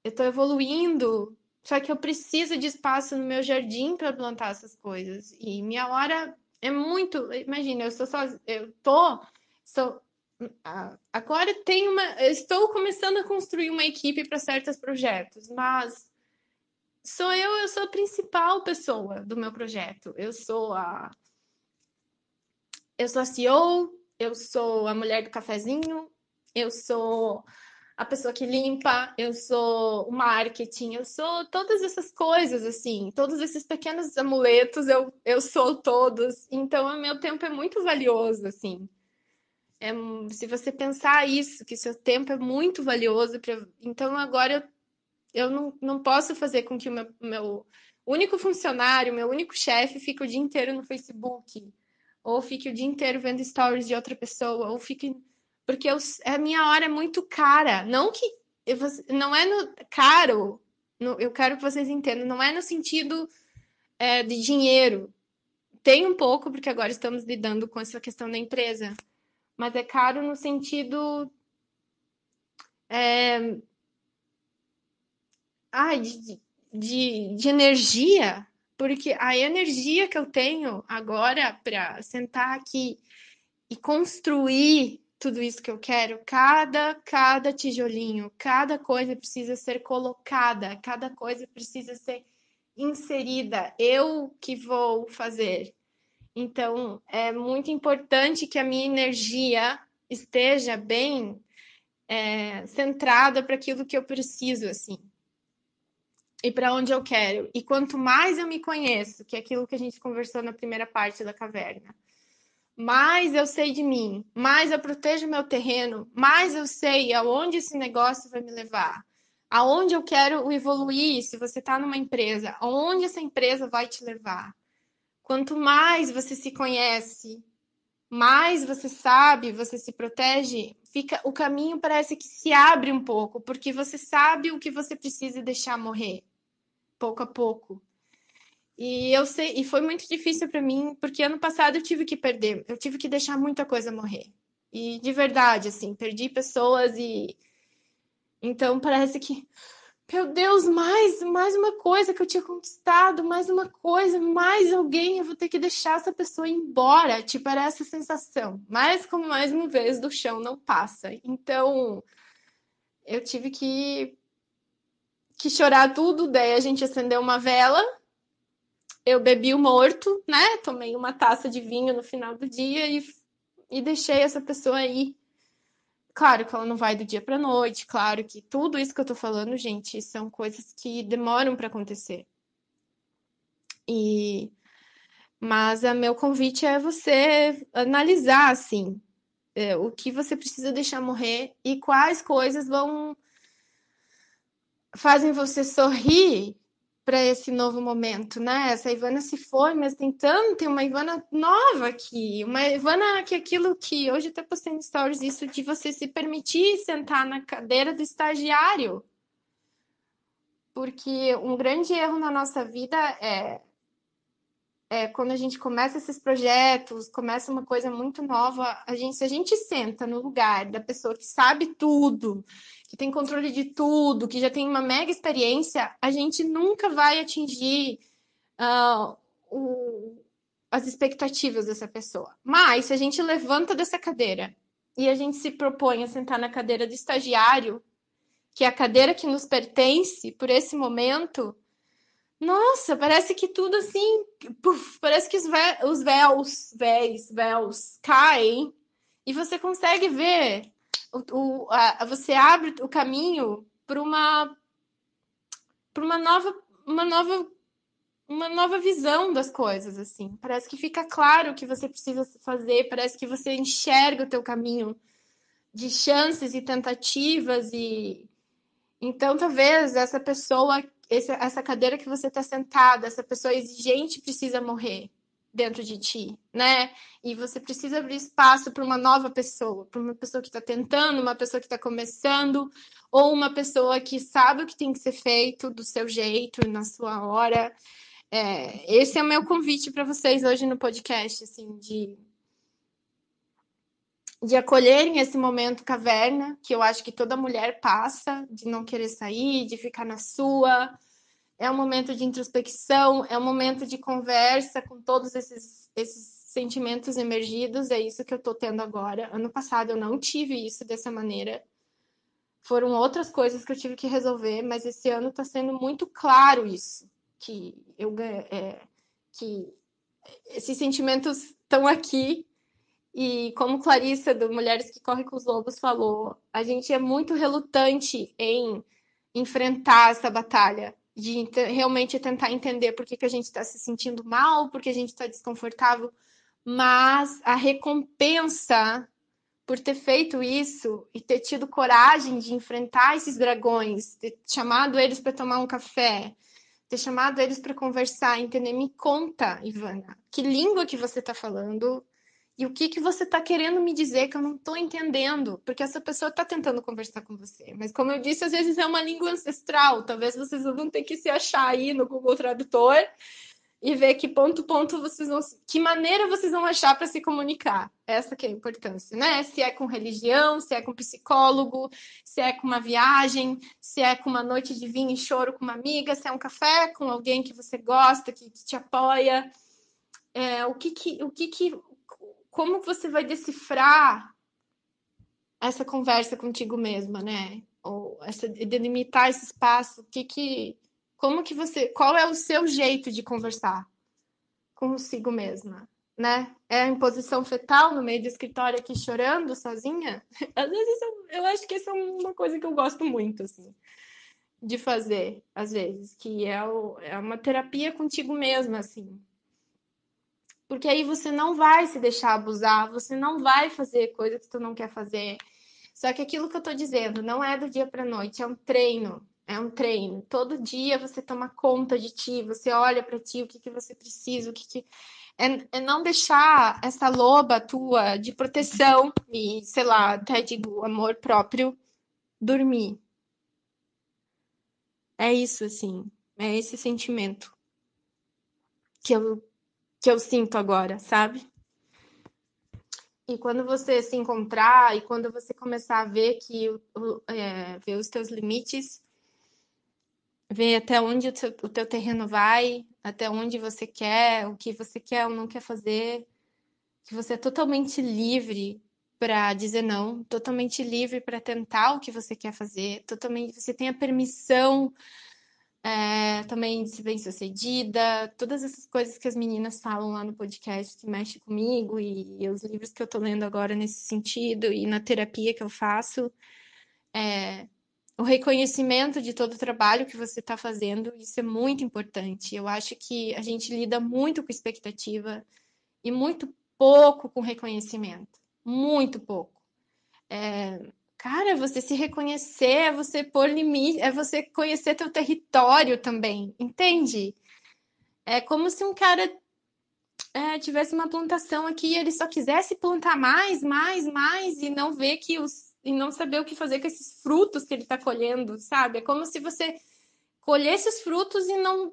evoluindo. Só que eu preciso de espaço no meu jardim para plantar essas coisas. E minha hora é muito. Imagina, eu sou só, eu tô, sou, agora tem uma, eu estou começando a construir uma equipe para certos projetos, mas eu sou a principal pessoa do meu projeto. Eu sou a CEO, eu sou a mulher do cafezinho, eu sou a pessoa que limpa, eu sou o marketing, eu sou todas essas coisas, assim, todos esses pequenos amuletos, eu sou todos. Então, o meu tempo é muito valioso, assim. É, se você pensar isso, que seu tempo é muito valioso, então agora eu não posso fazer com que o meu único funcionário, meu único chefe, fique o dia inteiro no Facebook, ou fique o dia inteiro vendo stories de outra pessoa, ou fique. Porque a minha hora é muito cara. Não que. Não é no caro, eu quero que vocês entendam, não é no sentido de dinheiro. Tem um pouco, porque agora estamos lidando com essa questão da empresa, mas é caro no sentido ai, de energia, porque a energia que eu tenho agora para sentar aqui e construir tudo isso que eu quero, cada tijolinho, cada coisa precisa ser colocada, cada coisa precisa ser inserida. Eu que vou fazer. Então, é muito importante que a minha energia esteja bem centrada para aquilo que eu preciso, assim e para onde eu quero. E quanto mais eu me conheço, que é aquilo que a gente conversou na primeira parte da caverna, mais eu sei de mim, mais eu protejo meu terreno, mais eu sei aonde esse negócio vai me levar, aonde eu quero evoluir. Se você está numa empresa, aonde essa empresa vai te levar. Quanto mais você se conhece, mais você sabe, você se protege, fica o caminho parece que se abre um pouco, porque você sabe o que você precisa deixar morrer pouco a pouco. E eu sei, e foi muito difícil para mim, porque ano passado eu tive que perder, eu tive que deixar muita coisa morrer. E de verdade, assim, perdi pessoas e então parece que, meu Deus, mais uma coisa que eu tinha conquistado, mais uma coisa, mais alguém, eu vou ter que deixar essa pessoa ir embora. Tipo, era essa sensação. Mas como mais uma vez do chão não passa. Então, eu tive que chorar tudo, daí a gente acendeu uma vela. Eu bebi o morto, né? Tomei uma taça de vinho no final do dia e deixei essa pessoa aí. Claro que ela não vai do dia para noite, claro que tudo isso que eu tô falando, gente, são coisas que demoram para acontecer. E mas o meu convite é você analisar assim, o que você precisa deixar morrer e quais coisas vão fazem você sorrir para esse novo momento, né? Essa Ivana se foi, mas tem uma Ivana nova aqui, uma Ivana que aquilo que hoje até postei no stories isso de você se permitir sentar na cadeira do estagiário, porque um grande erro na nossa vida é quando a gente começa esses projetos, começa uma coisa muito nova, se a gente senta no lugar da pessoa que sabe tudo, que tem controle de tudo, que já tem uma mega experiência, a gente nunca vai atingir uh, o, as expectativas dessa pessoa. Mas se a gente levanta dessa cadeira e a gente se propõe a sentar na cadeira do estagiário, que é a cadeira que nos pertence por esse momento, nossa, parece que tudo assim, puf, parece que os véus caem e você consegue ver, você abre o caminho para uma nova, uma nova, uma nova visão das coisas, assim. Parece que fica claro o que você precisa fazer, parece que você enxerga o teu caminho de chances e tentativas e então talvez essa pessoa, essa cadeira que você está sentada, essa pessoa exigente precisa morrer dentro de ti, né? E você precisa abrir espaço para uma nova pessoa, para uma pessoa que está tentando, uma pessoa que está começando, ou uma pessoa que sabe o que tem que ser feito do seu jeito, na sua hora. Esse é o meu convite para vocês hoje no podcast, assim, de acolherem esse momento caverna, que eu acho que toda mulher passa, de não querer sair, de ficar na sua. É um momento de introspecção, é um momento de conversa com todos esses sentimentos emergidos. É isso que eu estou tendo agora. Ano passado eu não tive isso dessa maneira. Foram outras coisas que eu tive que resolver, mas esse ano está sendo muito claro isso, que esses sentimentos estão aqui. E como Clarissa, do Mulheres que Correm com os Lobos, falou, a gente é muito relutante em enfrentar essa batalha, de realmente tentar entender por que a gente está se sentindo mal, por que a gente está desconfortável, mas a recompensa por ter feito isso e ter tido coragem de enfrentar esses dragões, ter chamado eles para tomar um café, ter chamado eles para conversar, entender? Me conta, Ivana, que língua que você está falando e o que você está querendo me dizer que eu não estou entendendo, porque essa pessoa está tentando conversar com você. Mas como eu disse, às vezes é uma língua ancestral. Talvez vocês vão ter que se achar aí no Google Tradutor e ver que ponto vocês vão, que maneira vocês vão achar para se comunicar. Essa que é a importância, né? Se é com religião, se é com psicólogo, se é com uma viagem, se é com uma noite de vinho e choro com uma amiga, se é um café com alguém que você gosta, que te apoia. Como você vai decifrar essa conversa contigo mesma, né? Ou delimitar esse espaço, qual é o seu jeito de conversar consigo mesma, né? É em posição fetal no meio do escritório aqui chorando sozinha? Às vezes eu acho que essa é uma coisa que eu gosto muito, assim, de fazer, às vezes, que é uma terapia contigo mesma, assim. Porque aí você não vai se deixar abusar, você não vai fazer coisa que tu não quer fazer. Só que aquilo que eu tô dizendo não é do dia para noite, é um treino. É um treino. Todo dia você toma conta de ti, você olha para ti, o que que você precisa, é não deixar essa loba tua de proteção e, sei lá, até digo, amor próprio, dormir. É isso, assim. É esse sentimento que eu sinto agora, sabe? E quando você se encontrar e quando você começar a ver ver os teus limites, ver até onde o teu terreno vai, até onde você quer, o que você quer ou não quer fazer, que você é totalmente livre para dizer não, totalmente livre para tentar o que você quer fazer, totalmente você tem a permissão também de ser bem-sucedida, todas essas coisas que as meninas falam lá no podcast que mexe comigo e os livros que eu tô lendo agora nesse sentido e na terapia que eu faço, o reconhecimento de todo o trabalho que você está fazendo, isso é muito importante. Eu acho que a gente lida muito com expectativa e muito pouco com reconhecimento, muito pouco. Cara, você se reconhecer, é você pôr limite, é você conhecer teu território também, entende? É como se um cara tivesse uma plantação aqui e ele só quisesse plantar mais, mais, mais e não ver e não saber o que fazer com esses frutos que ele está colhendo, sabe? É como se você colhesse os frutos e não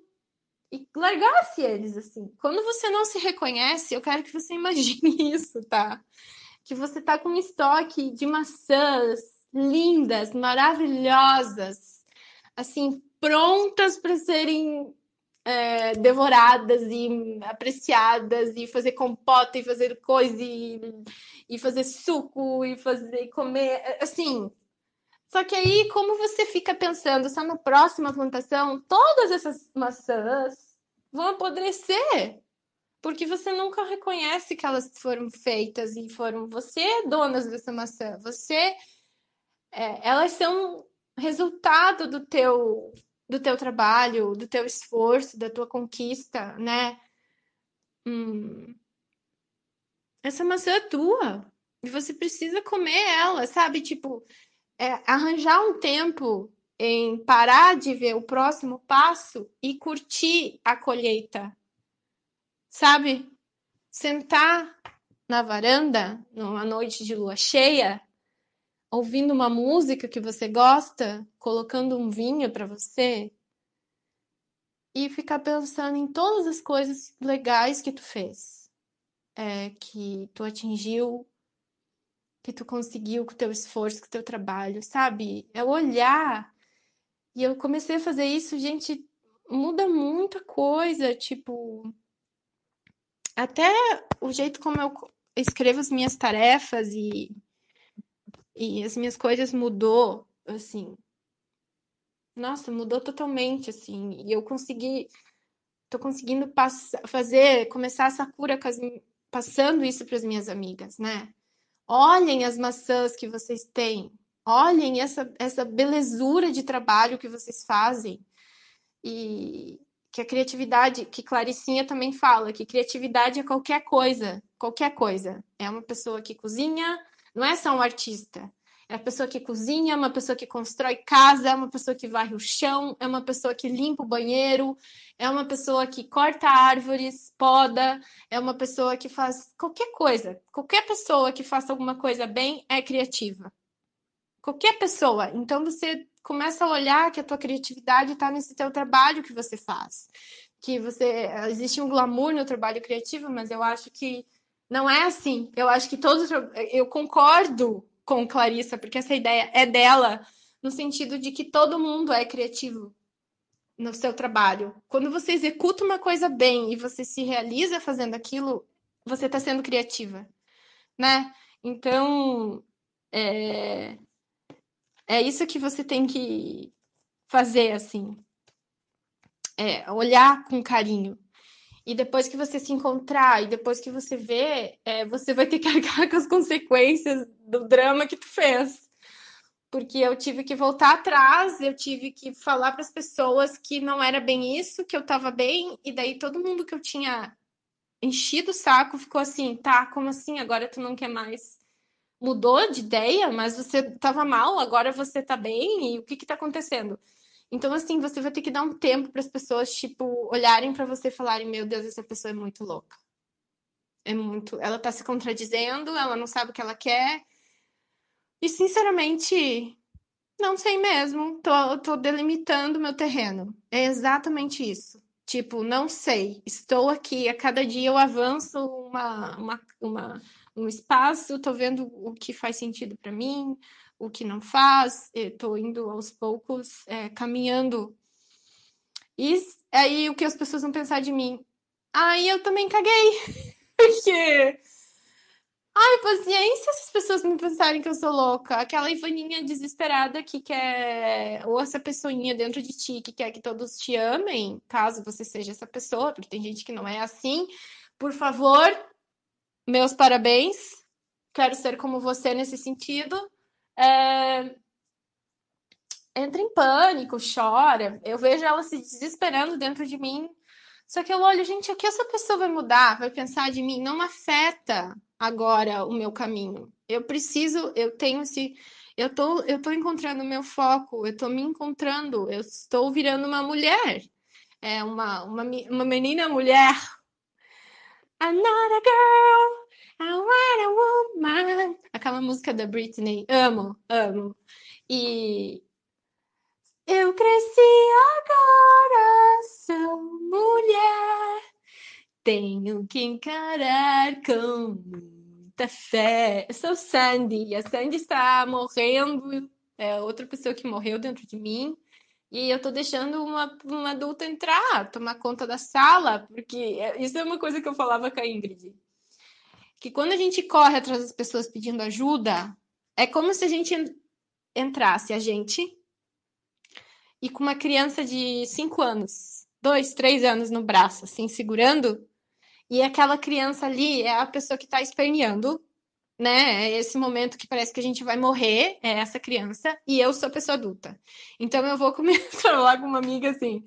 e largasse eles assim. Quando você não se reconhece, eu quero que você imagine isso, tá? Que você tá com um estoque de maçãs lindas, maravilhosas, assim, prontas para serem devoradas e apreciadas, e fazer compota, e fazer coisa, e fazer suco, e fazer comer, assim. Só que aí, como você fica pensando só na próxima plantação, todas essas maçãs vão apodrecer, porque você nunca reconhece que elas foram feitas e foram você donas dessa maçã. Elas são resultado do teu trabalho, do teu esforço, da tua conquista, né? Hum, essa maçã é tua e você precisa comer ela, sabe? Tipo, arranjar um tempo em parar de ver o próximo passo e curtir a colheita, sabe? Sentar na varanda numa noite de lua cheia, ouvindo uma música que você gosta, colocando um vinho para você e ficar pensando em todas as coisas legais que tu fez, que tu atingiu, que tu conseguiu com o teu esforço, com o teu trabalho, sabe? É olhar. E eu comecei a fazer isso, gente, muda muita coisa, tipo, até o jeito como eu escrevo as minhas tarefas e as minhas coisas mudou, assim. Nossa, mudou totalmente, assim. E eu tô conseguindo fazer, começar essa cura passando isso para as minhas amigas, né? Olhem as maçãs que vocês têm. Olhem essa belezura de trabalho que vocês fazem. E que a criatividade, que Claricinha também fala, que criatividade é qualquer coisa. Qualquer coisa. É uma pessoa que cozinha, não é só um artista. É uma pessoa que cozinha, é uma pessoa que constrói casa, é uma pessoa que varre o chão, é uma pessoa que limpa o banheiro, é uma pessoa que corta árvores, poda, é uma pessoa que faz qualquer coisa. Qualquer pessoa que faça alguma coisa bem é criativa. Qualquer pessoa. Então você começa a olhar que a tua criatividade está nesse teu trabalho que você faz. Que você existe um glamour no trabalho criativo, mas eu acho que não é assim. Eu acho que todos eu concordo com Clarissa, porque essa ideia é dela, no sentido de que todo mundo é criativo no seu trabalho. Quando você executa uma coisa bem e você se realiza fazendo aquilo, você está sendo criativa, né? Então, é, é isso que você tem que fazer, assim, olhar com carinho. E depois que você se encontrar, e depois que você vê, você vai ter que arcar com as consequências do drama que tu fez. Porque eu tive que voltar atrás, eu tive que falar para as pessoas que não era bem isso, que eu estava bem, e daí todo mundo que eu tinha enchido o saco ficou assim, tá, como assim? Agora tu não quer mais? Mudou de ideia, mas você estava mal, agora você tá bem, e o que que tá acontecendo? Então, assim, você vai ter que dar um tempo para as pessoas, tipo, olharem para você e falarem: Meu Deus, essa pessoa é muito louca. É muito. Ela tá se contradizendo, ela não sabe o que ela quer. E, sinceramente, não sei mesmo. Tô delimitando meu terreno. É exatamente isso. Tipo, não sei. Estou aqui. A cada dia eu avanço um espaço, tô vendo o que faz sentido para mim, o que não faz. Estou indo aos poucos, caminhando. E aí o que as pessoas vão pensar de mim? Aí eu também caguei, porque. Ai, paciência se as pessoas me pensarem que eu sou louca. Aquela Ivaninha desesperada que quer. Ou essa pessoinha dentro de ti que quer que todos te amem, caso você seja essa pessoa, porque tem gente que não é assim. Por favor, meus parabéns. Quero ser como você nesse sentido. É, entra em pânico, chora. Eu vejo ela se desesperando dentro de mim. Só que eu olho, gente, o que essa pessoa vai mudar, vai pensar de mim, não afeta agora o meu caminho. Eu preciso, eu tenho esse. Eu tô encontrando o meu foco, eu tô me encontrando, eu estou virando uma mulher. Uma menina mulher. I'm not a girl, I want a woman. Aquela música da Britney. Amo, amo. E eu cresci agora, sou mulher. Tenho que encarar com muita fé. Eu sou Sandy, e a Sandy está morrendo. É outra pessoa que morreu dentro de mim. E eu tô deixando uma adulta entrar, tomar conta da sala, porque isso é uma coisa que eu falava com a Ingrid, que quando a gente corre atrás das pessoas pedindo ajuda, é como se a gente entrasse, a gente, e com uma criança de 5 anos, 2, 3 anos no braço, assim, segurando, e aquela criança ali é a pessoa que tá esperneando, né? É esse momento que parece que a gente vai morrer, é essa criança, e eu sou a pessoa adulta. Então eu vou começar a falar com uma amiga assim,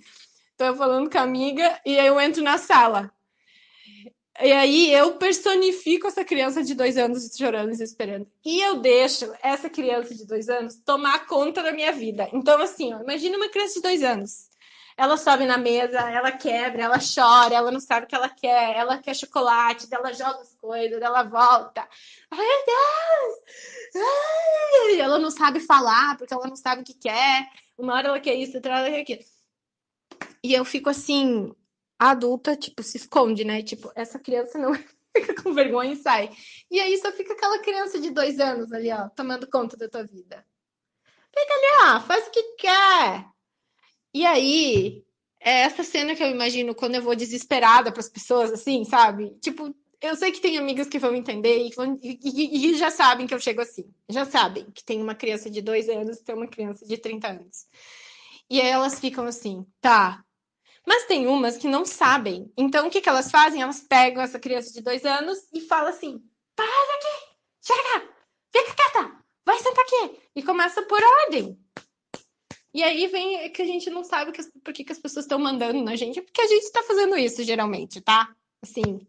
tô falando com a amiga, e aí eu entro na sala. E aí eu personifico essa criança de 2 anos chorando, desesperando. E eu deixo essa criança de 2 anos tomar conta da minha vida. Então, assim, ó, imagina uma criança de 2 anos. Ela sobe na mesa, ela quebra, ela chora, ela não sabe o que ela quer chocolate, ela joga as coisas, ela volta. Ai, meu Deus! Ai! Ela não sabe falar, porque ela não sabe o que quer. Uma hora ela quer isso, outra hora ela quer aquilo. E eu fico assim, a adulta, tipo, se esconde, né? Tipo, essa criança não fica com vergonha e sai. E aí só fica aquela criança de 2 anos ali, ó, tomando conta da tua vida. Fica ali, ó, faz o que quer. E aí, é essa cena que eu imagino quando eu vou desesperada para as pessoas, assim, sabe? Tipo, eu sei que tem amigas que vão entender e já sabem que eu chego assim. Já sabem que tem uma criança de 2 anos e tem uma criança de 30 anos. E aí elas ficam assim, tá, mas tem umas que não sabem. Então, o que que elas fazem? Elas pegam essa criança de 2 anos e falam assim: para aqui, chega, fica quieta, vai sentar aqui. E começa por ordem. E aí vem que a gente não sabe por que as pessoas estão mandando na gente, porque a gente está fazendo isso geralmente, tá? Assim,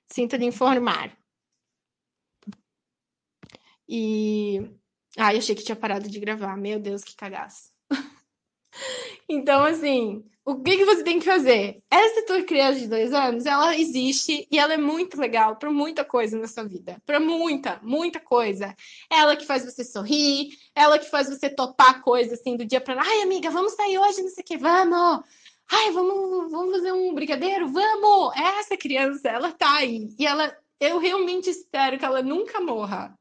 sinto lhe informar. E. Ai, achei que tinha parado de gravar. Meu Deus, que cagaço. Então, assim, o que que você tem que fazer? Essa tua criança de 2 anos, ela existe e ela é muito legal para muita coisa na sua vida. Para muita, muita coisa. Ela que faz você sorrir, ela que faz você topar coisas assim do dia para. Ai, amiga, vamos sair hoje, não sei o que, vamos! Ai, vamos fazer um brigadeiro? Vamos! Essa criança, ela tá aí. E ela, eu realmente espero que ela nunca morra.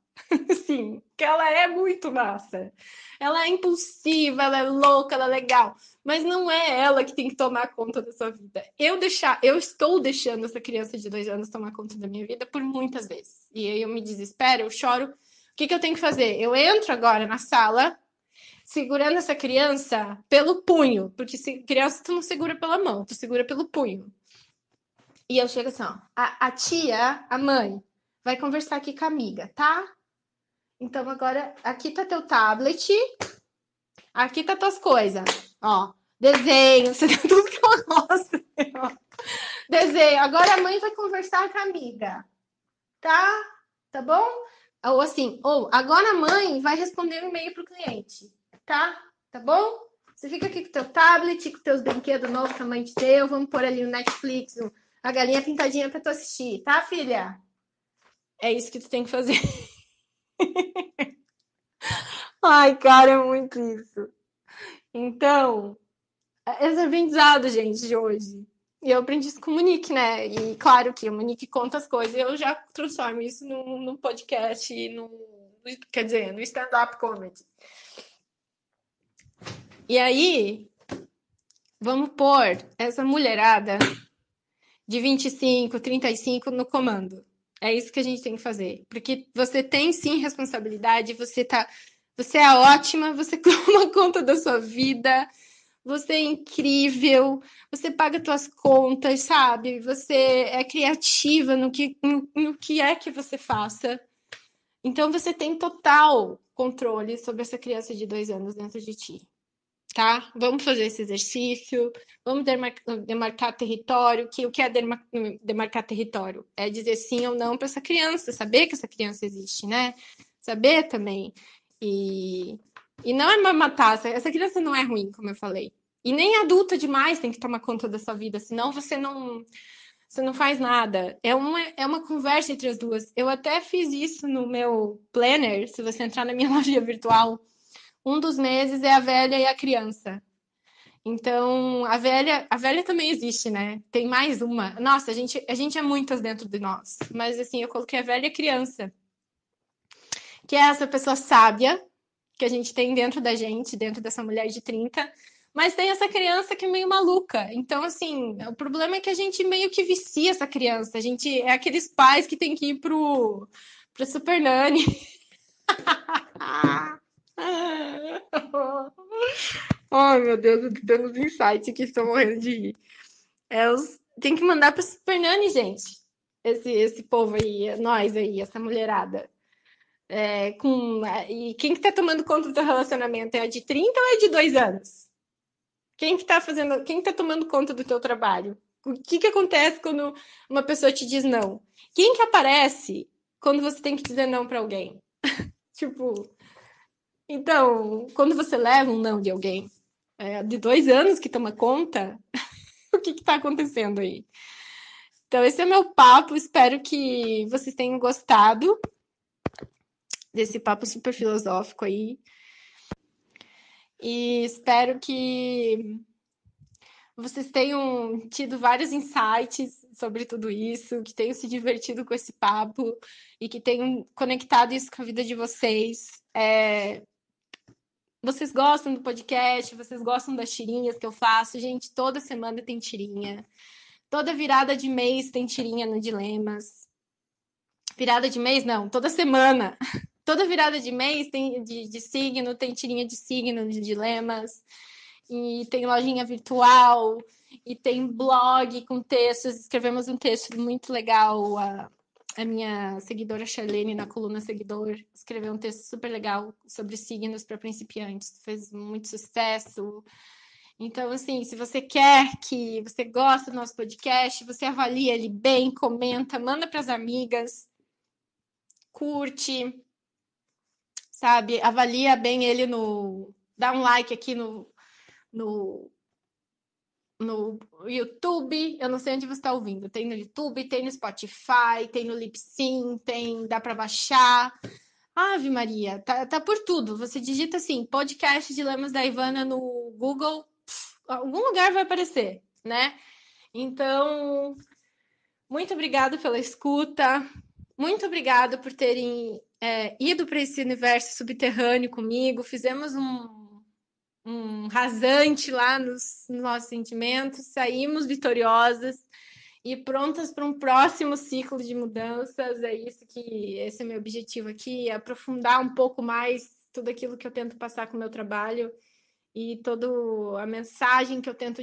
Sim, que ela é muito massa. Ela é impulsiva, ela é louca, ela é legal. Mas não é ela que tem que tomar conta da sua vida. Eu estou deixando essa criança de 2 anos tomar conta da minha vida por muitas vezes. E aí eu me desespero, eu choro. O que que eu tenho que fazer? Eu entro agora na sala, segurando essa criança pelo punho, porque se criança tu não segura pela mão, tu segura pelo punho. E eu chego assim, ó, a tia, a mãe, vai conversar aqui com a amiga, tá? Então agora aqui tá teu tablet, aqui tá tuas coisas, ó. Desenho, você tem tudo que eu gosto. Desenho. Agora a mãe vai conversar com a amiga, tá? Tá bom? Ou assim, ou agora a mãe vai responder um e-mail pro cliente, tá? Tá bom? Você fica aqui com o teu tablet, com teus brinquedos novos que a mãe te deu, vamos pôr ali no Netflix, a galinha pintadinha pra tu assistir, tá, filha? É isso que tu tem que fazer. Ai, cara, é muito isso. Então, esse é o aprendizado, gente, de hoje. E eu aprendi isso com o Monique, né? E claro que o Monique conta as coisas, e eu já transformo isso no podcast, quer dizer, no stand-up comedy. E aí, vamos pôr essa mulherada de 25, 35 no comando. É isso que a gente tem que fazer. Porque você tem sim responsabilidade, você é ótima, você toma conta da sua vida, você é incrível, você paga suas contas, sabe? Você é criativa no que é que você faça. Então você tem total controle sobre essa criança de 2 anos dentro de ti, tá? Vamos fazer esse exercício, vamos demarcar território. O que é demarcar território? É dizer sim ou não para essa criança, saber que essa criança existe, né? Saber também. E, e não é matar, essa criança não é ruim, como eu falei. E nem adulta demais tem que tomar conta da sua vida, senão você não faz nada. É uma conversa entre as duas. Eu até fiz isso no meu planner, se você entrar na minha loja virtual. Um dos meses é a velha e a criança. Então, a velha também existe, né? Tem mais uma. Nossa, a gente é muitas dentro de nós. Mas assim, eu coloquei a velha e a criança, que é essa pessoa sábia que a gente tem dentro da gente, dentro dessa mulher de 30, Mas tem essa criança que é meio maluca. Então, assim, o problema é que a gente meio que vicia essa criança. A gente é aqueles pais que tem que ir pro Super Nanny. Ai, meu Deus, eu tô tendo uns insights aqui, estou morrendo de rir. Tem que mandar pro Super Nanny, gente. Esse povo aí, nós aí, essa mulherada. E quem que tá tomando conta do teu relacionamento? É a de 30 ou é de 2 anos? Quem que tá tomando conta do teu trabalho? O que que acontece quando uma pessoa te diz não? Quem que aparece quando você tem que dizer não para alguém? Tipo, então, quando você leva um não de alguém, de 2 anos que toma conta, o que que tá acontecendo aí? Então, esse é meu papo. Espero que vocês tenham gostado desse papo super filosófico aí. E espero que vocês tenham tido vários insights sobre tudo isso, que tenham se divertido com esse papo e que tenham conectado isso com a vida de vocês. Vocês gostam do podcast? Vocês gostam das tirinhas que eu faço? Gente, toda semana tem tirinha. Toda virada de mês tem tirinha no Dilemas. Virada de mês, não, toda semana. Toda virada de mês tem de signo, tem tirinha de signo, de dilemas. E tem lojinha virtual, e tem blog com textos. Escrevemos um texto muito legal. A minha seguidora Charlene, na coluna Seguidor, escreveu um texto super legal sobre signos para principiantes. Fez muito sucesso. Então, assim, se você quer que você gosta do nosso podcast, você avalia ele bem, comenta, manda para as amigas, curte, sabe? Avalia bem ele no. Dá um like aqui no, no YouTube. Eu não sei onde você está ouvindo. Tem no YouTube, tem no Spotify, tem no Libsyn, tem. Dá para baixar. Ave Maria, tá por tudo. Você digita assim, podcast Dilemas da Ivana no Google, algum lugar vai aparecer, né? Então, muito obrigada pela escuta. Muito obrigada por terem ido para esse universo subterrâneo comigo. Fizemos um rasante lá nos nossos sentimentos, saímos vitoriosas e prontas para um próximo ciclo de mudanças. Esse é meu objetivo aqui, é aprofundar um pouco mais tudo aquilo que eu tento passar com o meu trabalho e toda a mensagem que eu tento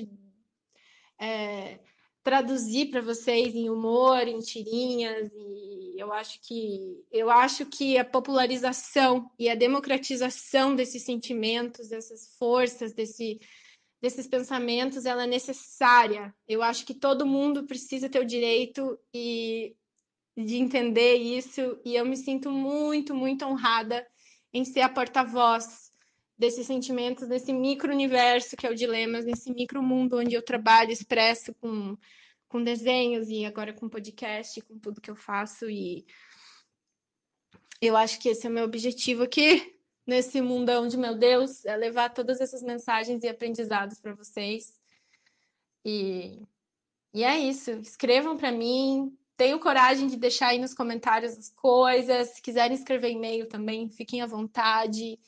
traduzir para vocês em humor, em tirinhas, e eu acho que a popularização e a democratização desses sentimentos, dessas forças, desses pensamentos, ela é necessária. Eu acho que todo mundo precisa ter o direito de entender isso, e eu me sinto muito, muito honrada em ser a porta-voz desses sentimentos, desse micro-universo que é o Dilemas, nesse micro-mundo onde eu trabalho, expresso com desenhos e agora com podcast, com tudo que eu faço. E eu acho que esse é o meu objetivo aqui, nesse mundão de meu Deus, é levar todas essas mensagens e aprendizados para vocês. E, e é isso. Escrevam para mim. Tenham coragem de deixar aí nos comentários as coisas. Se quiserem escrever e-mail também, fiquem à vontade.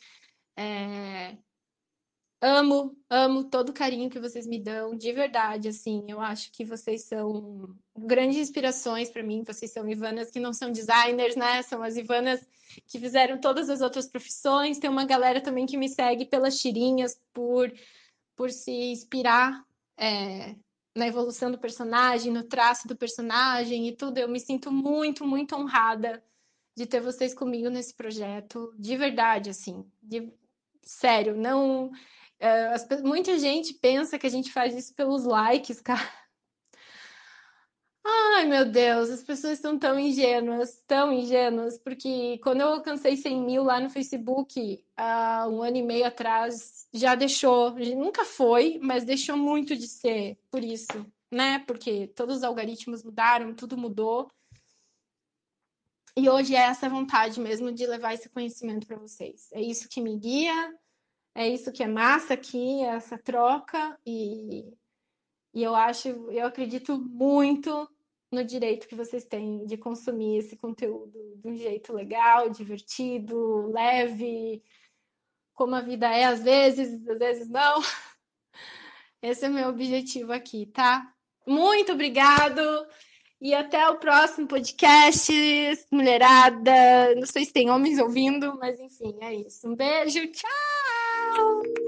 Amo todo o carinho que vocês me dão, de verdade, assim, eu acho que vocês são grandes inspirações para mim, vocês são Ivanas que não são designers, né? São as Ivanas que fizeram todas as outras profissões. Tem uma galera também que me segue pelas tirinhas, por se inspirar na evolução do personagem, no traço do personagem e tudo. Eu me sinto muito, muito honrada de ter vocês comigo nesse projeto, de verdade, assim, sério, não. Muita gente pensa que a gente faz isso pelos likes, cara. Ai, meu Deus, as pessoas estão tão ingênuas, porque quando eu alcancei 100 mil lá no Facebook, há um ano e meio atrás, já deixou, nunca foi, mas deixou muito de ser por isso, né? Porque todos os algoritmos mudaram, tudo mudou. E hoje é essa vontade mesmo de levar esse conhecimento para vocês. É isso que me guia, é isso que é massa aqui, é essa troca. E eu acredito muito no direito que vocês têm de consumir esse conteúdo de um jeito legal, divertido, leve, como a vida é às vezes não. Esse é o meu objetivo aqui, tá? Muito obrigado e até o próximo podcast, mulherada. Não sei se tem homens ouvindo, mas enfim, é isso. Um beijo, tchau!